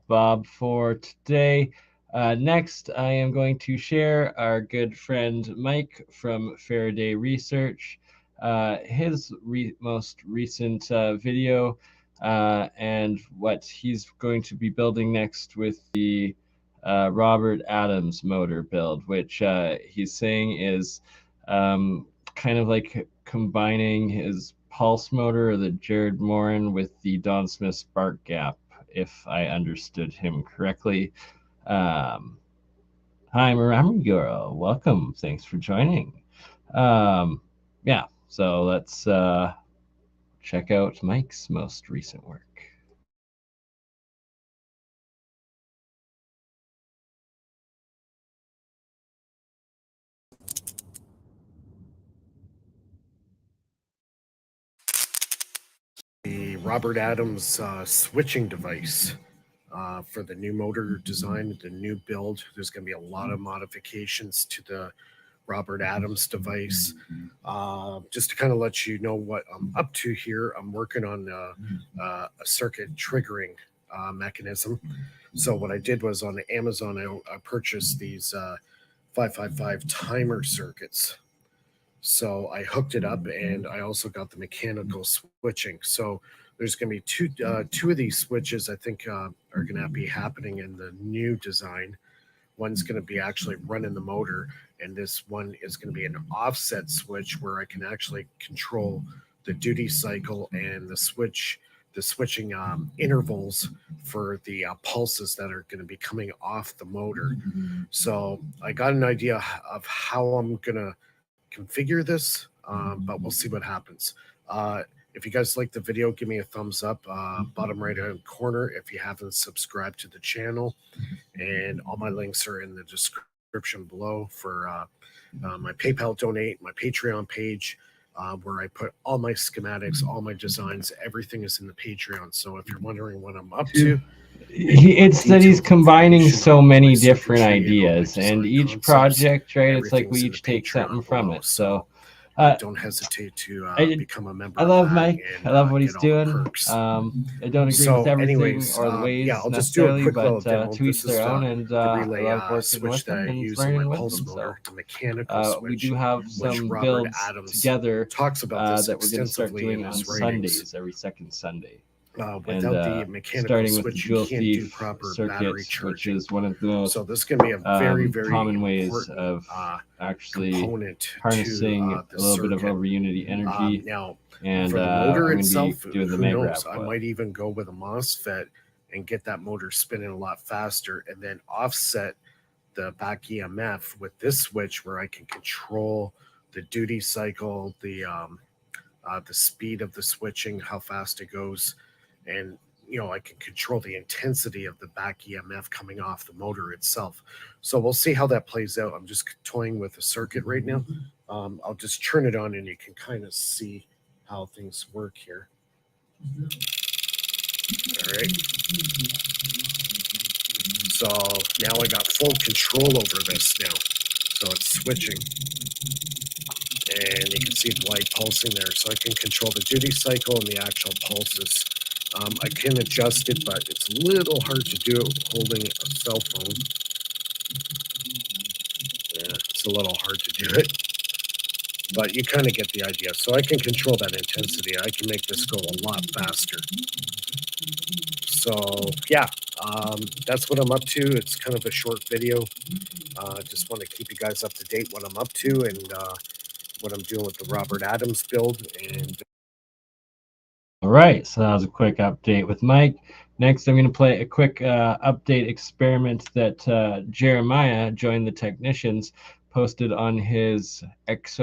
Bob for today. Next, I am going to share our good friend Mike from Faraday Research, his most recent video, and what he's going to be building next with the Robert Adams motor build, which he's saying is kind of like combining his pulse motor, or the Jared Morin, with the Don Smith spark gap, if I understood him correctly. Hi, Marami Girl. Welcome. Thanks for joining. Yeah, so let's check out Mike's most recent work. The Robert Adams switching device for the new motor design, the new build. There's going to be a lot of modifications to the Robert Adams device. Just to kind of let you know what I'm up to here, I'm working on a circuit triggering mechanism. So what I did was on Amazon, I purchased these 555 timer circuits. So I hooked it up, and I also got the mechanical switching. So there's going to be two of these switches, I think, are going to be happening in the new design. One's going to be actually running the motor, and this one is going to be an offset switch where I can actually control the duty cycle and the switching intervals for the pulses that are going to be coming off the motor. So I got an idea of how I'm going to configure this, but we'll see what happens. If you guys like the video, give me a thumbs up. Bottom right hand corner if you haven't subscribed to the channel, and all my links are in the description below for my PayPal donate, my Patreon page, where I put all my schematics, all my designs, everything is in the Patreon. So if you're wondering what I'm up to, it's that he's combining so many different ideas, and each project, right, it's like we each take something from it. So don't hesitate to become a member. I love Mike. I love what he's doing. I don't agree with everything or the ways yeah, I'll just do a quick little demo. To each their own, and the relay I love working switch with that them I and use in learning my with pulse them. motor, So the mechanical switch, we do have some Robert builds Adams together talks about this that we're going to start extensively doing in on his writings. Sundays, every second Sunday. Without the mechanical starting with switch, the Jewel you can't do Thief proper battery circuits, which charging. is one of the most So this is going to be a very, very common ways important of actually component harnessing to, a little bit of over Unity energy. Now, and for the motor I'm itself, be doing the who Mega knows? output. I might even go with a MOSFET and get that motor spinning a lot faster, and then offset the back EMF with this switch, where I can control the duty cycle, the speed of the switching, how fast it goes, and I can control the intensity of the back EMF coming off the motor itself. So we'll see how that plays out. I'm just toying with the circuit right now. I'll just turn it on, and you can kind of see how things work here. All right. So now I got full control over this now. So it's switching. And you can see the light pulsing there. So I can control the duty cycle and the actual pulses. I can adjust it, but it's a little hard to do holding a cell phone. Yeah, it's a little hard to do it. But you kind of get the idea. So I can control that intensity. I can make this go a lot faster. So yeah, that's what I'm up to. It's kind of a short video. Just want to keep you guys up to date what I'm up to, and what I'm doing with the Robert Adams build. And all right, so that was a quick update with Mike. Next, I'm going to play a quick update experiment that Jeremiah, Join the Technicians, posted on his exotic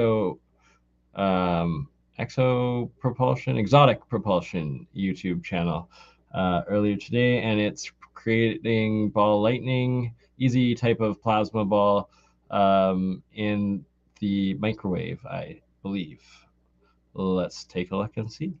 propulsion YouTube channel earlier today, and it's creating ball lightning, easy type of plasma ball in the microwave, I believe. Let's take a look and see.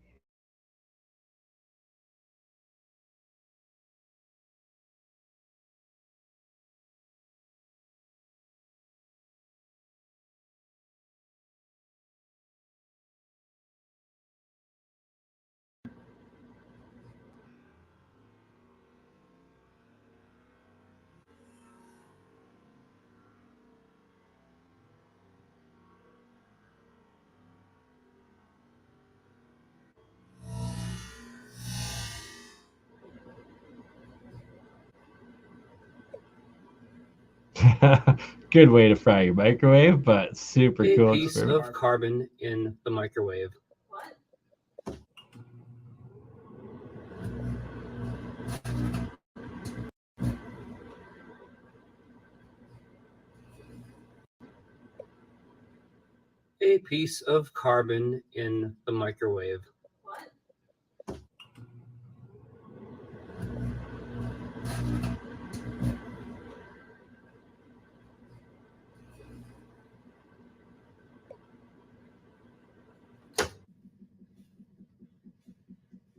Good way to fry your microwave, but super cool. A piece of carbon in the microwave. A piece of carbon in the microwave.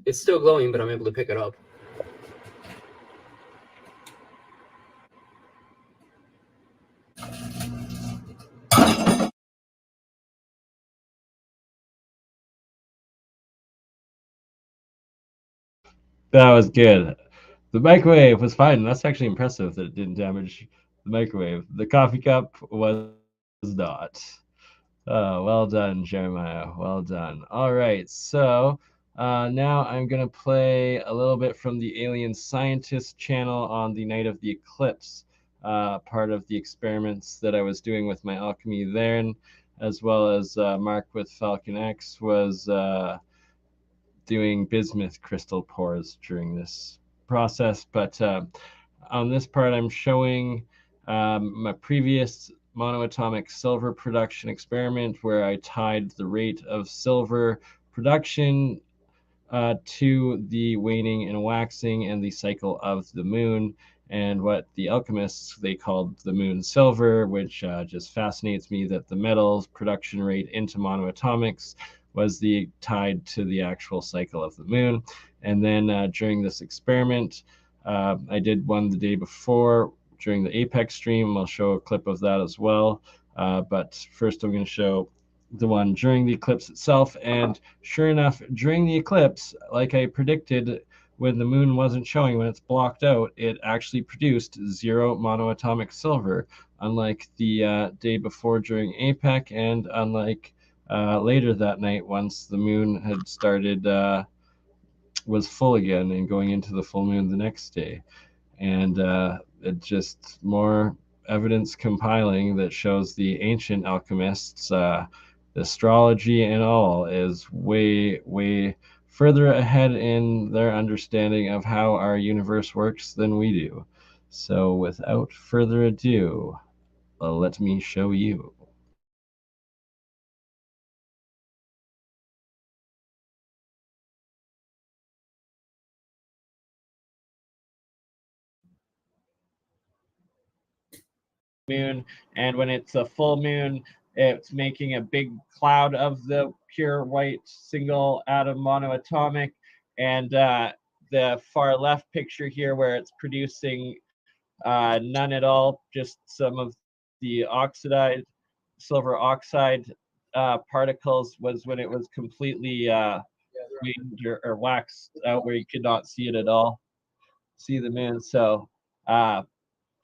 It's still glowing, but I'm able to pick it up. That was good. The microwave was fine. That's actually impressive that it didn't damage the microwave. The coffee cup was not. Oh, well done, Jeremiah. Well done. All right, so now I'm going to play a little bit from the ALienScientist channel on the night of the eclipse, part of the experiments that I was doing with my alchemy there, as well as Mark with Falcon X was doing bismuth crystal pours during this process. But on this part, I'm showing my previous monoatomic silver production experiment where I tied the rate of silver production to the waning and waxing and the cycle of the moon, and what the alchemists they called the moon silver, which just fascinates me that the metal's production rate into monoatomics was tied to the actual cycle of the moon. And then during this experiment, I did one the day before during the Apex stream. I'll show a clip of that as well. But first I'm going to show the one during the eclipse itself. And sure enough, during the eclipse, like I predicted, when the moon wasn't showing, when it's blocked out, it actually produced 0 monoatomic silver, unlike the day before during APEC, and unlike later that night once the moon had started, was full again and going into the full moon the next day. And it just more evidence compiling that shows the ancient alchemists, astrology and all, is way, way further ahead in their understanding of how our universe works than we do. So without further ado, let me show you. Moon, and when it's a full moon, it's making a big cloud of the pure white single atom monoatomic. And the far left picture here, where it's producing none at all, just some of the oxidized silver oxide particles, was when it was completely or waxed out, where you could not see it at all, see the moon. So yeah,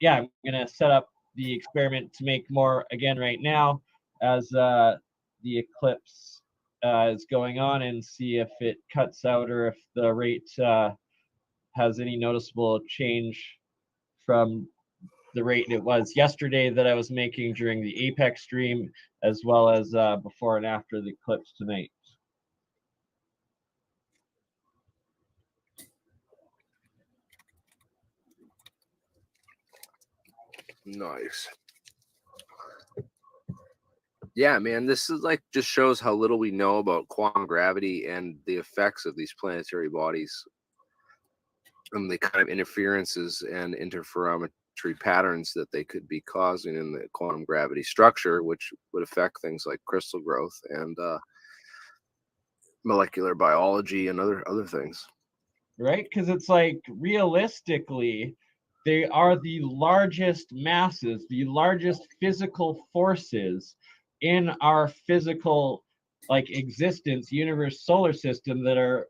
I'm gonna set up the experiment to make more again right now as the eclipse is going on, and see if it cuts out or if the rate has any noticeable change from the rate it was yesterday that I was making during the Apex stream, as well as before and after the eclipse tonight. Nice. Yeah, man, this is like just shows how little we know about quantum gravity and the effects of these planetary bodies and the kind of interferences and interferometry patterns that they could be causing in the quantum gravity structure, which would affect things like crystal growth and molecular biology and other things. Right? Because it's like, realistically, they are the largest masses, the largest physical forces in our physical existence, universe, solar system, that are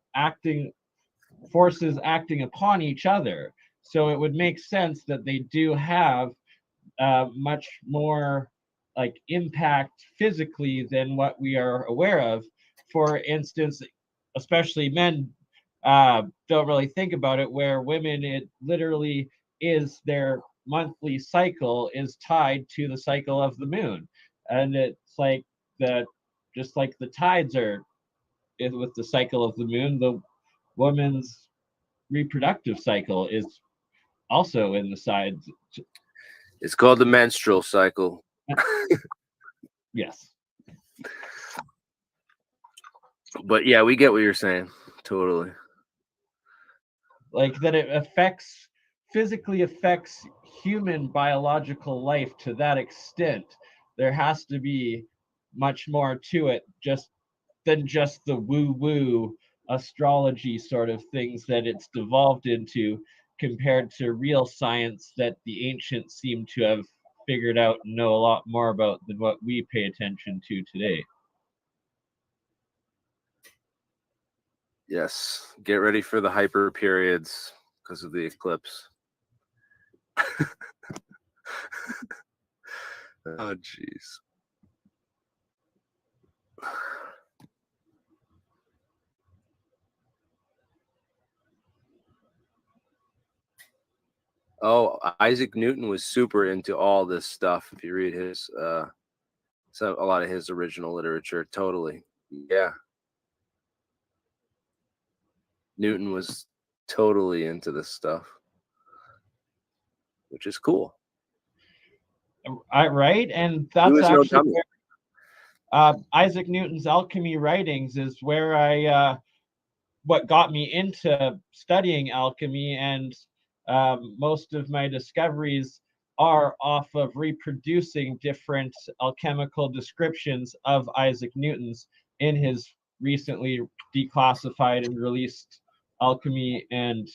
forces acting upon each other. So it would make sense that they do have much more impact physically than what we are aware of. For instance, especially men don't really think about it, where women, it literally is their monthly cycle is tied to the cycle of the moon. And it's like just like the tides are with the cycle of the moon, the woman's reproductive cycle is also in the sides. It's called the menstrual cycle. Yes. But yeah, we get what you're saying. Totally. Like that it physically affects human biological life to that extent. There has to be much more to it than just the woo-woo astrology sort of things that it's devolved into, compared to real science that the ancients seem to have figured out and know a lot more about than what we pay attention to today. Yes, get ready for the hyper periods because of the eclipse. Oh, jeez. Oh, Isaac Newton was super into all this stuff. If you read his, a lot of his original literature, totally. Yeah. Newton was totally into this stuff, which is cool. Right? And that's actually where Isaac Newton's alchemy writings is where I what got me into studying alchemy, and most of my discoveries are off of reproducing different alchemical descriptions of Isaac Newton's in his recently declassified and released Alchemy, and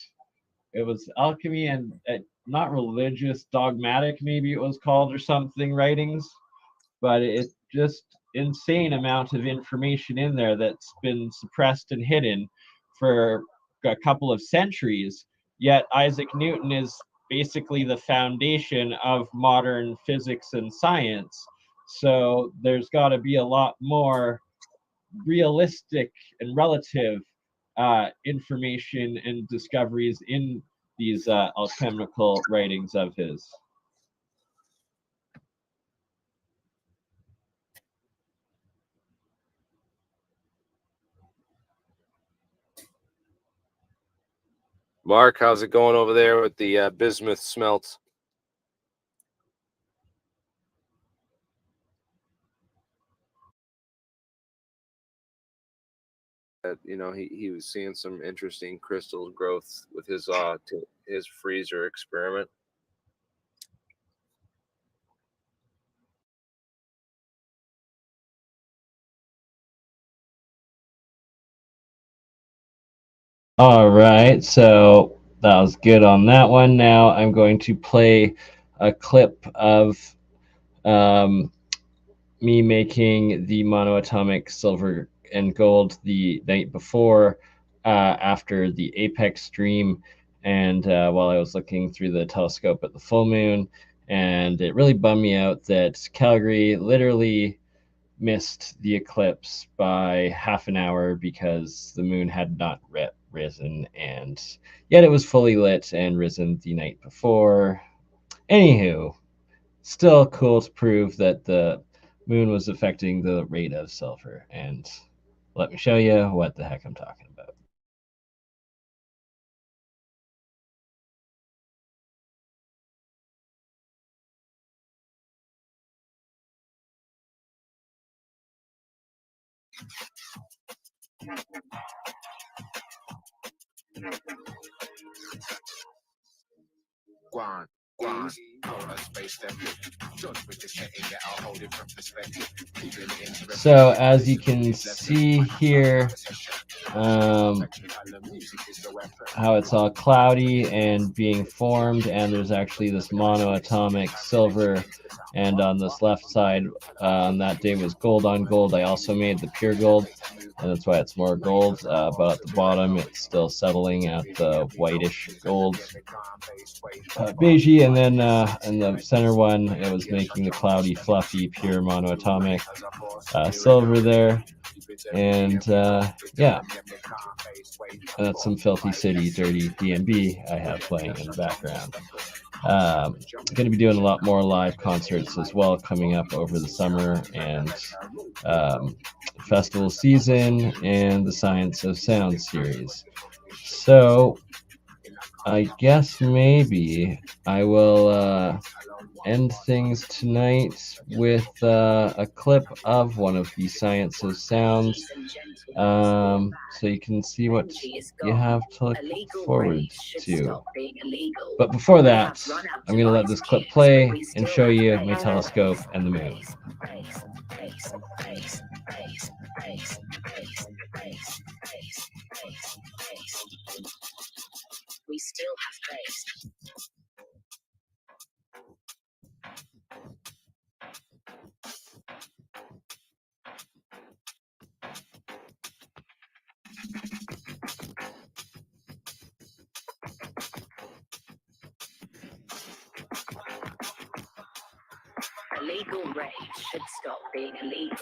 it was Alchemy and not religious, dogmatic, maybe it was called, or something, writings, but it just insane amount of information in there that's been suppressed and hidden for a couple of centuries. Yet Isaac Newton is basically the foundation of modern physics and science. So there's got to be a lot more realistic and relative information and discoveries in these alchemical writings of his. Mark, how's it going over there with the bismuth smelt? You know, he was seeing some interesting crystal growth with his freezer experiment. All right, so that was good on that one. Now I'm going to play a clip of me making the monoatomic silver and gold the night before, after the apex stream, and while I was looking through the telescope at the full moon. And it really bummed me out that Calgary literally missed the eclipse by half an hour because the moon had not risen, and yet it was fully lit and risen the night before. Anywho, still cool to prove that the moon was affecting the rate of silver. And let me show you what the heck I'm talking about. So as you can see here, how it's all cloudy and being formed, and there's actually this monoatomic silver, and on this left side, on that day was gold on gold. I also made the pure gold, and that's why it's more gold, but at the bottom it's still settling at the whitish gold, beigey, and then in the center one it was making the cloudy, fluffy, pure monoatomic silver there. And yeah, and that's some Filthy City, Dirty DMB I have playing in the background. Going to be doing a lot more live concerts as well coming up over the summer, and festival season, and the Science of Sound series. So I guess maybe I will end things tonight with a clip of one of the Science of Sounds, so you can see what you have to look forward to. But before that, I'm going to let this clip play and show you my telescope and the moon. We still have praise. Legal rage should stop being illegal.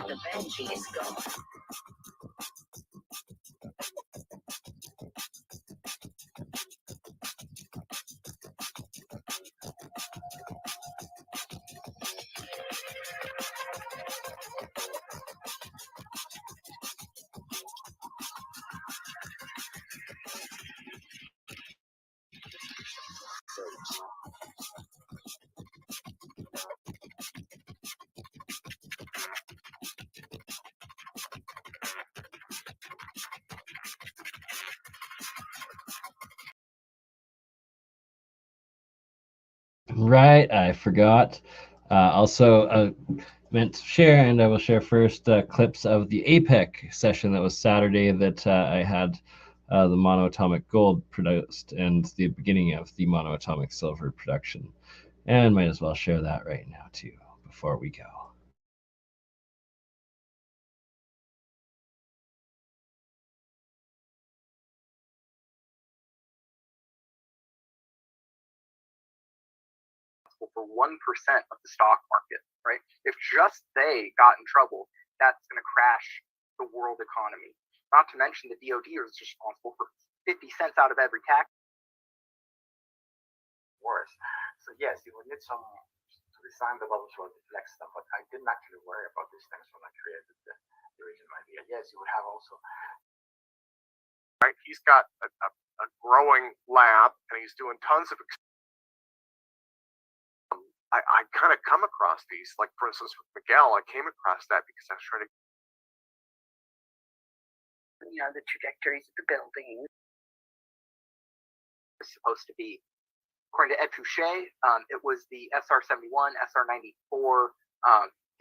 The Benji is gone. Right, I forgot. Also, meant to share, and I will share first clips of the APEC session that was Saturday that I had the monoatomic gold produced and the beginning of the monoatomic silver production. And might as well share that right now too before we go. For 1% of the stock market, right? If just they got in trouble, that's going to crash the world economy. Not to mention the DoD is responsible for 50 cents out of every tax. Worse. So yes, you would need some to design the bubbles or deflect them, but I didn't actually worry about these things when I created the original idea. Yes, you would have also. Right, he's got a growing lab, and he's doing tons of. I kind of come across these, like for instance with Miguel, I came across that because I was trying to. You know, the trajectories of the building. It's supposed to be, according to Ed Fouché, it was the SR-71, SR-94,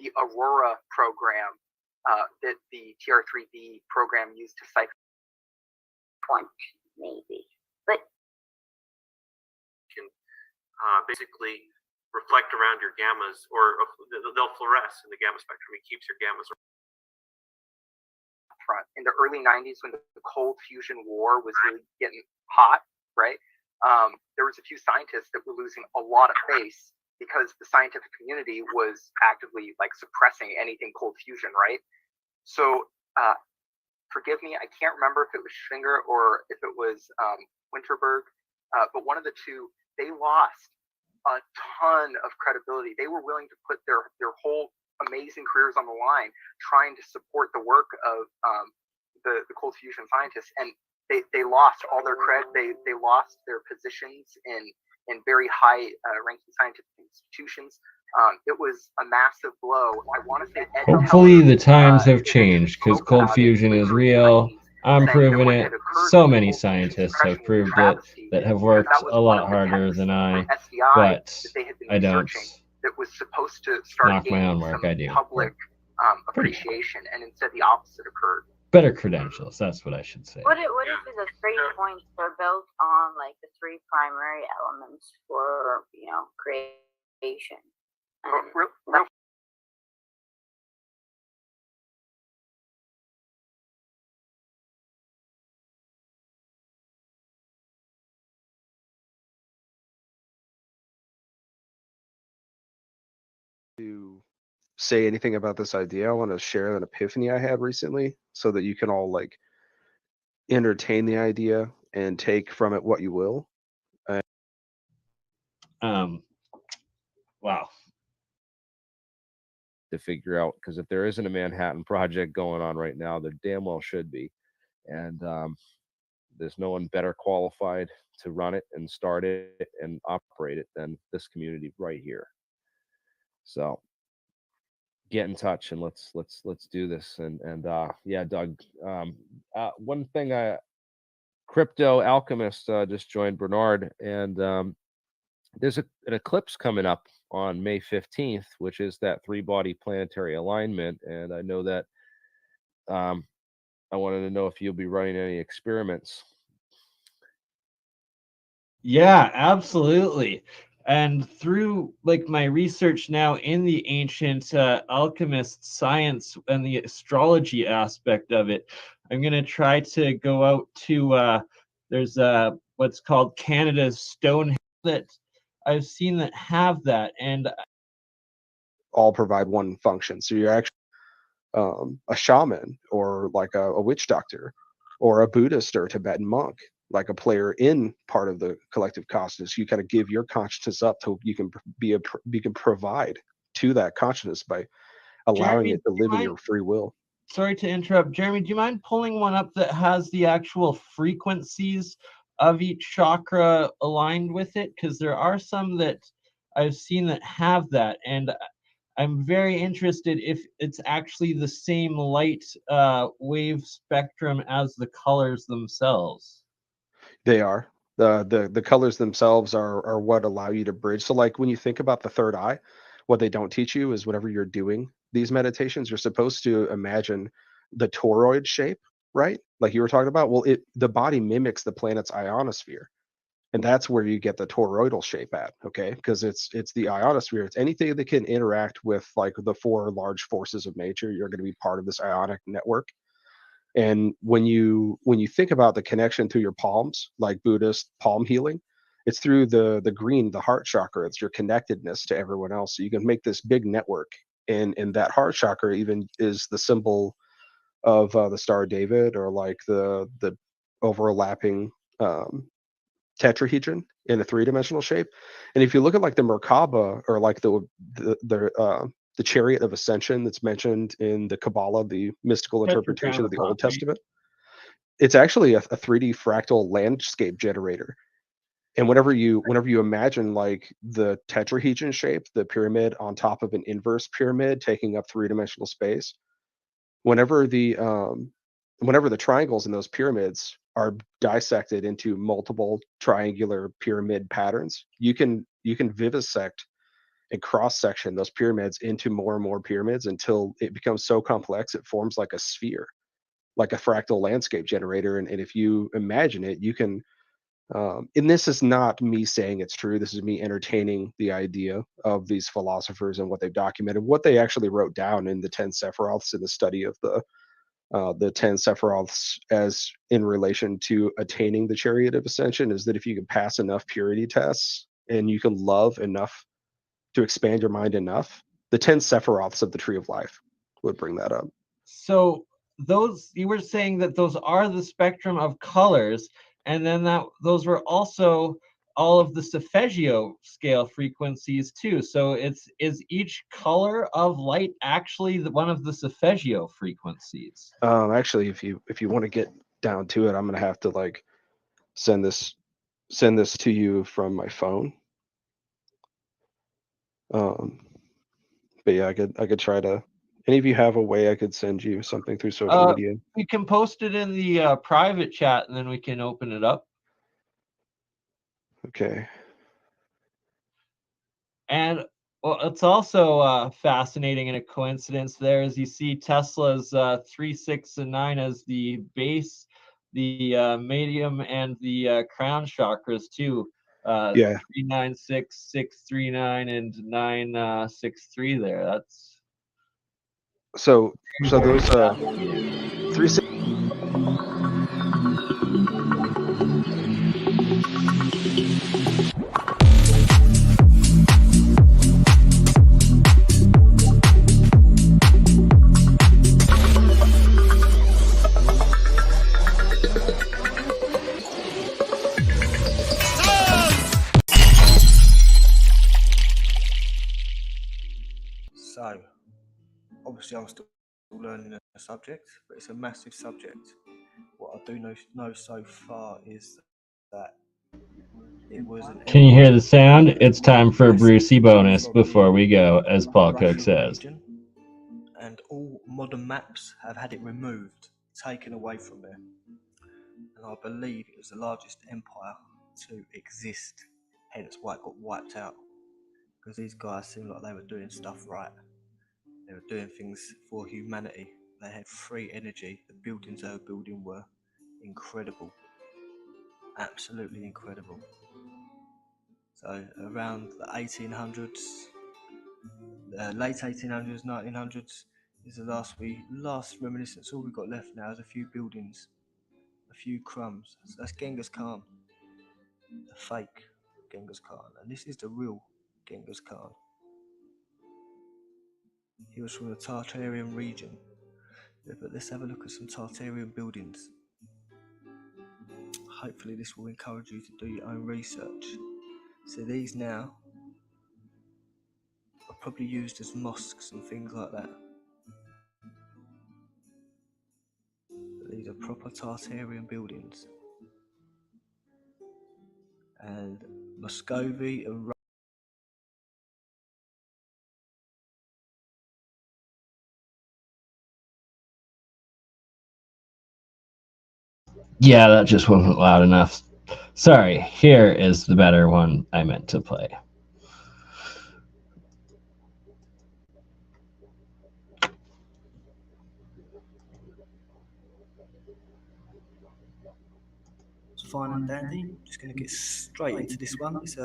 the Aurora program that the TR-3B program used to cipher. 20, maybe, but can basically reflect around your gammas, or they'll fluoresce in the gamma spectrum. It keeps your gammas. In the early 90s, when the cold fusion war was really getting hot, right? There was a few scientists that were losing a lot of face because the scientific community was actively like suppressing anything cold fusion, right? So forgive me, I can't remember if it was Schwinger or if it was Winterberg, but one of the two, they lost a ton of credibility. They were willing to put their whole amazing careers on the line trying to support the work of the cold fusion scientists, and they lost all their cred. They lost their positions in very high ranking scientific institutions. It was a massive blow. I want to say Hopefully the times have changed, because cold fusion is real. I'm proving it. So many scientists have proved it that have worked a lot harder than I, but I don't that was supposed to start knock my own work. I do. Public appreciation, and instead the opposite occurred. Better credentials, that's what I should say. What if the 3 points are built on like the 3 primary elements for, you know, creation? To say anything about this idea, I want to share an epiphany I had recently so that you can all like entertain the idea and take from it what you will. Wow. To figure out, because if there isn't a Manhattan Project going on right now, there damn well should be. And there's no one better qualified to run it and start it and operate it than this community right here. So get in touch and let's do this. And yeah, Doug, one thing, Crypto Alchemist just joined Bernard, and there's an eclipse coming up on May 15th, which is that 3-body planetary alignment. And I know that I wanted to know if you'll be running any experiments. Yeah, absolutely. And through like my research now in the ancient alchemist science and the astrology aspect of it, I'm going to try to go out to there's what's called Canada's Stonehenge that I've seen that have that, and all provide one function. So you're actually a shaman or like a witch doctor or a Buddhist or a Tibetan monk, like a player in part of the collective consciousness. You kind of give your consciousness up to you can you can provide to that consciousness by allowing Jeremy, it to do you live in mind? your free will. Sorry to interrupt, Jeremy. Do you mind pulling one up that has the actual frequencies of each chakra aligned with it? Because there are some that I've seen that have that, and I'm very interested if it's actually the same light wave spectrum as the colors themselves. They are. The colors themselves are what allow you to bridge. So like when you think about the third eye, what they don't teach you is whenever you're doing these meditations, you're supposed to imagine the toroid shape, right? Like you were talking about. Well, the body mimics the planet's ionosphere. And that's where you get the toroidal shape at, okay? Because it's the ionosphere. It's anything that can interact with like the four large forces of nature. You're going to be part of this ionic network. And when you think about the connection through your palms, like Buddhist palm healing, it's through the green, the heart chakra. It's your connectedness to everyone else. So you can make this big network. And that heart chakra even is the symbol of the Star of David, or like the overlapping tetrahedron in a three-dimensional shape. And if you look at like the Merkaba, or like the chariot of ascension that's mentioned in the Kabbalah, the mystical interpretation of the Tetragrammaton, Old right? Testament, it's actually a 3D fractal landscape generator. And whenever you imagine like the tetrahedron shape, the pyramid on top of an inverse pyramid taking up three-dimensional space, whenever the triangles in those pyramids are dissected into multiple triangular pyramid patterns, you can vivisect and cross section those pyramids into more and more pyramids until it becomes so complex it forms like a sphere, like a fractal landscape generator. And if you imagine it, you can and this is not me saying it's true. This is me entertaining the idea of these philosophers and what they've documented, what they actually wrote down in the 10 Sephiroths in the study of the 10 Sephiroths as in relation to attaining the chariot of ascension, is that if you can pass enough purity tests and you can love enough to expand your mind enough, the 10 Sephiroths of the tree of life would bring that up. So those, you were saying that those are the spectrum of colors, and then that those were also all of the solfeggio scale frequencies too. So is each color of light actually one of the solfeggio frequencies? Actually, if you want to get down to it, I'm gonna have to like send this to you from my phone. But yeah, I could try to. Any of you have a way I could send you something through social media? We can post it in the private chat, and then we can open it up. Okay. And well, it's also fascinating and a coincidence there, as you see Tesla's 3, 6, and 9 as the base, the medium, and the crown chakras too. Yeah. 3, 9, 6, 6, 3, 9, and 9, 6, 3 there. That's So those 3, 6. So, obviously, I'm still learning the subject, but it's a massive subject. What I do know so far is that it was an Can you hear the sound? It's time for a Brucey bonus before we go, as Paul Cook says. region, and all modern maps have had it removed, taken away from there. And I believe it was the largest empire to exist, hence why it got wiped out. Because these guys seemed like they were doing stuff right. They were doing things for humanity. They had free energy. The buildings they were building were incredible. Absolutely incredible. So around the 1800s, late 1800s, 1900s is the last reminiscence. All we've got left now is a few buildings, a few crumbs. So that's Genghis Khan, the fake Genghis Khan, and this is the real Genghis Khan. He was from the Tartarian region. Yeah, but let's have a look at some Tartarian buildings. Hopefully this will encourage you to do your own research. So these now are probably used as mosques and things like that. But these are proper Tartarian buildings. And Muscovy and Yeah, that just wasn't loud enough. Sorry, here is the better one I meant to play. fine and dandy. Just going to get straight into this one. It's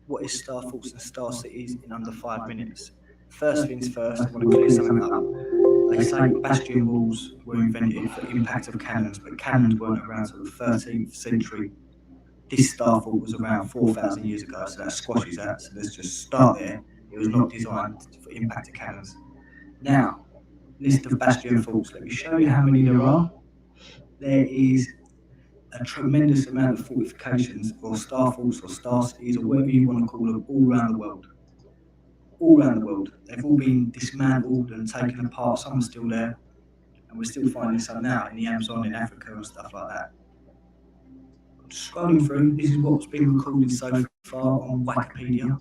what is star forts and star cities in under 5 minutes. First things first, I want to clear something up. They say bastion walls were invented for impact of cannons, but cannons weren't around until the 13th century. This star fort was around 4,000 years ago, so that squashes that. So let's just start there. It was not designed for impact of cannons. Now, list of bastion forts. Let me show you how many there are. There is a tremendous amount of fortifications, or star forts, or star cities, or whatever you want to call them, all around the world. All around the world. They've all been dismantled and taken apart. Some are still there, and we're still finding some now in the Amazon, in Africa, and stuff like that. Scrolling through, this is what's been recorded so far on Wikipedia.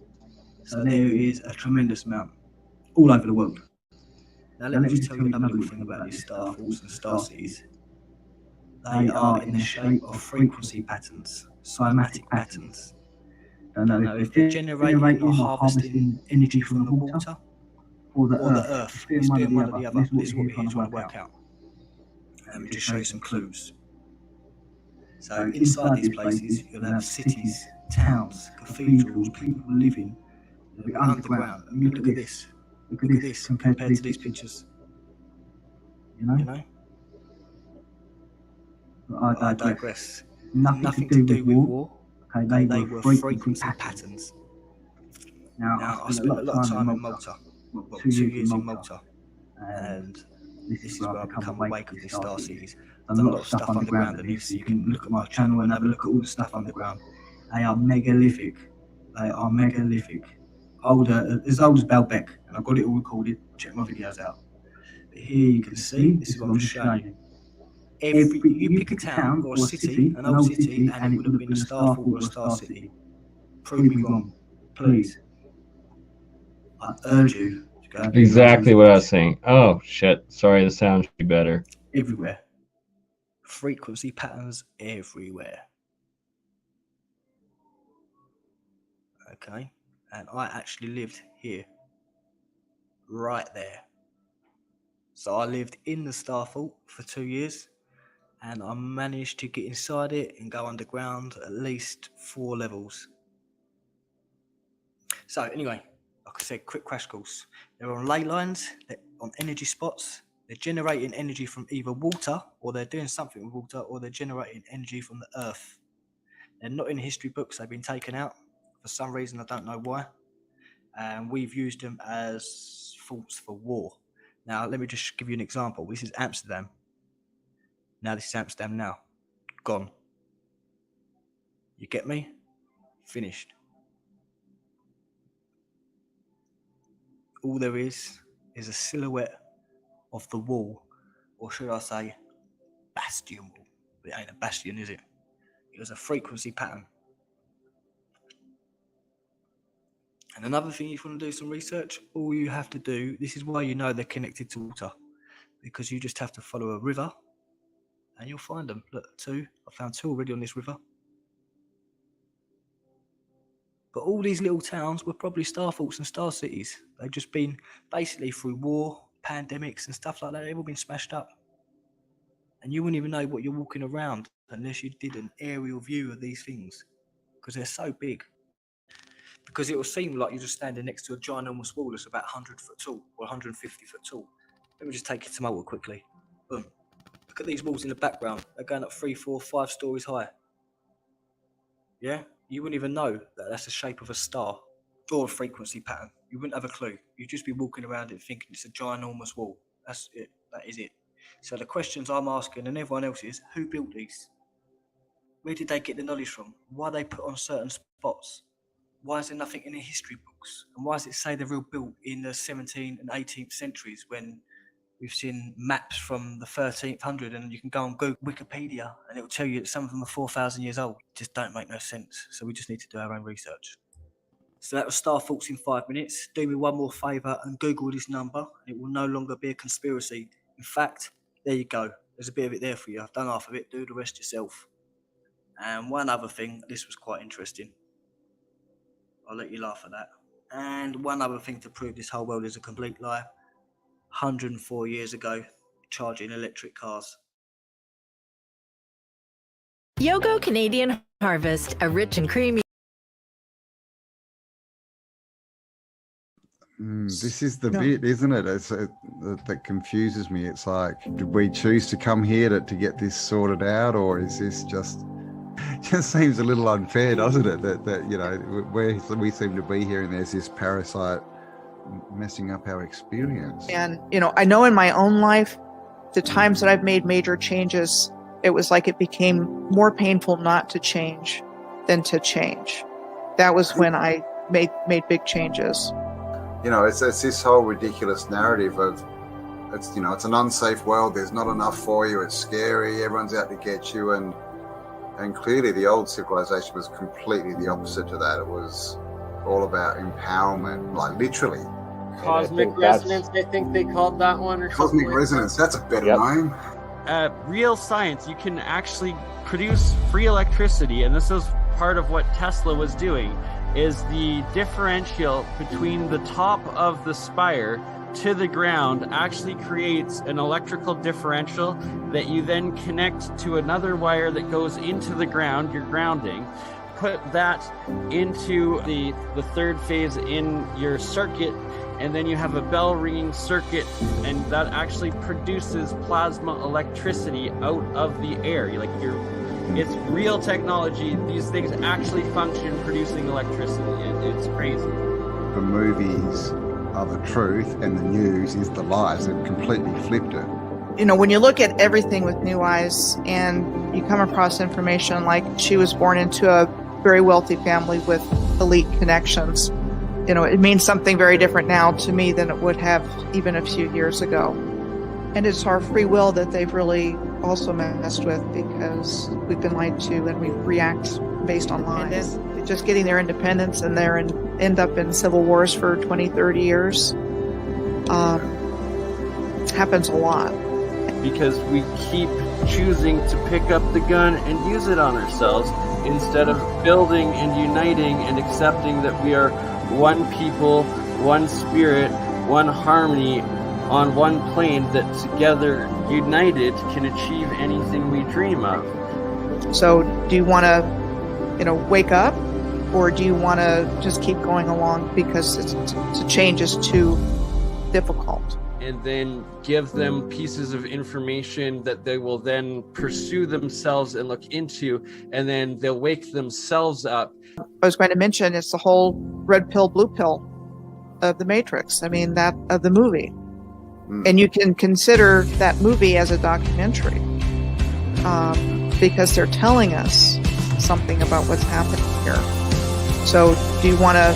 So there is a tremendous amount all over the world. Now let me just tell you another little thing about these star forts and star cities. They are in the shape of frequency patterns, cymatic patterns. Don't know if they're generating or harvesting energy from the water or the earth. It's doing one or the other. This is what we're trying to work out. Let me just show you some clues. So inside these places, you'll have cities, towns, cathedrals, people living. They'll be underground. I mean, look at this. Look at this compared to these pictures. You know? But I digress. Nothing to do with war. Okay, they were frequency patterns. Now, I spent a lot of time in Malta. Well, 2 years in Malta. And this is where I've become awake of these star cities. I've done a lot of stuff underground, and you can look at my channel and have a look at all the stuff underground. They are megalithic. They are megalithic. Older, as old as Baalbek, and I've got it all recorded. Check my videos out. But here you can see, this is what I'm just showing you. You pick a town or a city, an old city, and it would have been a star fort or a star city. Prove me wrong, please. I urge you to go. Exactly what I was saying. Oh, shit. Sorry, the sound should be better. Everywhere. Frequency patterns everywhere. Okay. And I actually lived here. Right there. So I lived in the star fort for 2 years. And I managed to get inside it and go underground at least 4 levels. So anyway, like I said, quick crash course. They're on ley lines, they're on energy spots. They're generating energy from either water, or they're doing something with water, or they're generating energy from the earth. They're not in history books. They've been taken out for some reason. I don't know why. And we've used them as forts for war. Now, let me just give you an example. This is Amsterdam. Now, this is Amsterdam now. Gone. You get me? Finished. All there is a silhouette of the wall, or should I say bastion wall. But it ain't a bastion, is it? It was a frequency pattern. And another thing, if you want to do some research, all you have to do, this is why you know they're connected to water, because you just have to follow a river and you'll find them. Look, 2. I found 2 already on this river. But all these little towns were probably star forts and star cities. They've just been basically through war, pandemics and stuff like that. They've all been smashed up. And you wouldn't even know what you're walking around unless you did an aerial view of these things, because they're so big. because it will seem like you're just standing next to a ginormous wall that's about 100 foot tall or 150 foot tall. Let me just take it to Malta quickly. Boom. Look at these walls in the background. They're going up 3, 4, 5 stories high. Yeah? You wouldn't even know that that's the shape of a star or a frequency pattern. You wouldn't have a clue. You'd just be walking around it thinking it's a ginormous wall. That's it. That is it. So the questions I'm asking and everyone else is, who built these? Where did they get the knowledge from? Why are they put on certain spots? Why is there nothing in the history books? And why does it say they're all built in the 17th and 18th centuries when we've seen maps from the 1300 and you can go on Google Wikipedia and it will tell you that some of them are 4,000 years old? It just don't make no sense. So we just need to do our own research. So that was Star Thoughts in 5 minutes. Do me one more favour and Google this number. It will no longer be a conspiracy. In fact, there you go. There's a bit of it there for you. I've done half of it. Do the rest yourself. And one other thing, this was quite interesting. I'll let you laugh at that. And one other thing to prove this whole world is a complete lie. 104 years ago, charging electric cars. Yogo Canadian Harvest, a rich and creamy. This is the bit, isn't it? That confuses me. It's like, did we choose to come here to get this sorted out, or is this just seems a little unfair, doesn't it? That you know, we seem to be here and there's this parasite messing up our experience. And you know, I know in my own life, the times that I've made major changes, it was like it became more painful not to change than to change. That was when I made big changes. You know, it's this whole ridiculous narrative of it's an unsafe world. There's not enough for you. It's scary. Everyone's out to get you, and clearly the old civilization was completely the opposite to that. It was all about empowerment, like literally. Cosmic resonance, I think they called that one, or Cosmic something resonance. That's a better name. Real science, you can actually produce free electricity, and this is part of what Tesla was doing, is the differential between the top of the spire to the ground actually creates an electrical differential that you then connect to another wire that goes into the ground, your grounding. Put that into the third phase in your circuit, and then you have a bell ringing circuit, and that actually produces plasma electricity out of the air. It's real technology. These things actually function producing electricity. It's crazy. The movies are the truth and the news is the lies. They've completely flipped it. You know, when you look at everything with new eyes and you come across information like she was born into a very wealthy family with elite connections, you know, it means something very different now to me than it would have even a few years ago. And it's our free will that they've really also messed with, because we've been lied to and we react based on lies. Just getting their independence and end up in civil wars for 20, 30 years happens a lot. Because we keep choosing to pick up the gun and use it on ourselves instead of building and uniting and accepting that we are one people, one spirit, one harmony on one plane that together, united, can achieve anything we dream of. So do you want to, wake up, or do you want to just keep going along because the change is too difficult? And then give them pieces of information that they will then pursue themselves and look into, and then they'll wake themselves up. I was going to mention it's the whole red pill, blue pill of the Matrix. I mean, that of the movie. And you can consider that movie as a documentary because they're telling us something about what's happening here. So do you want to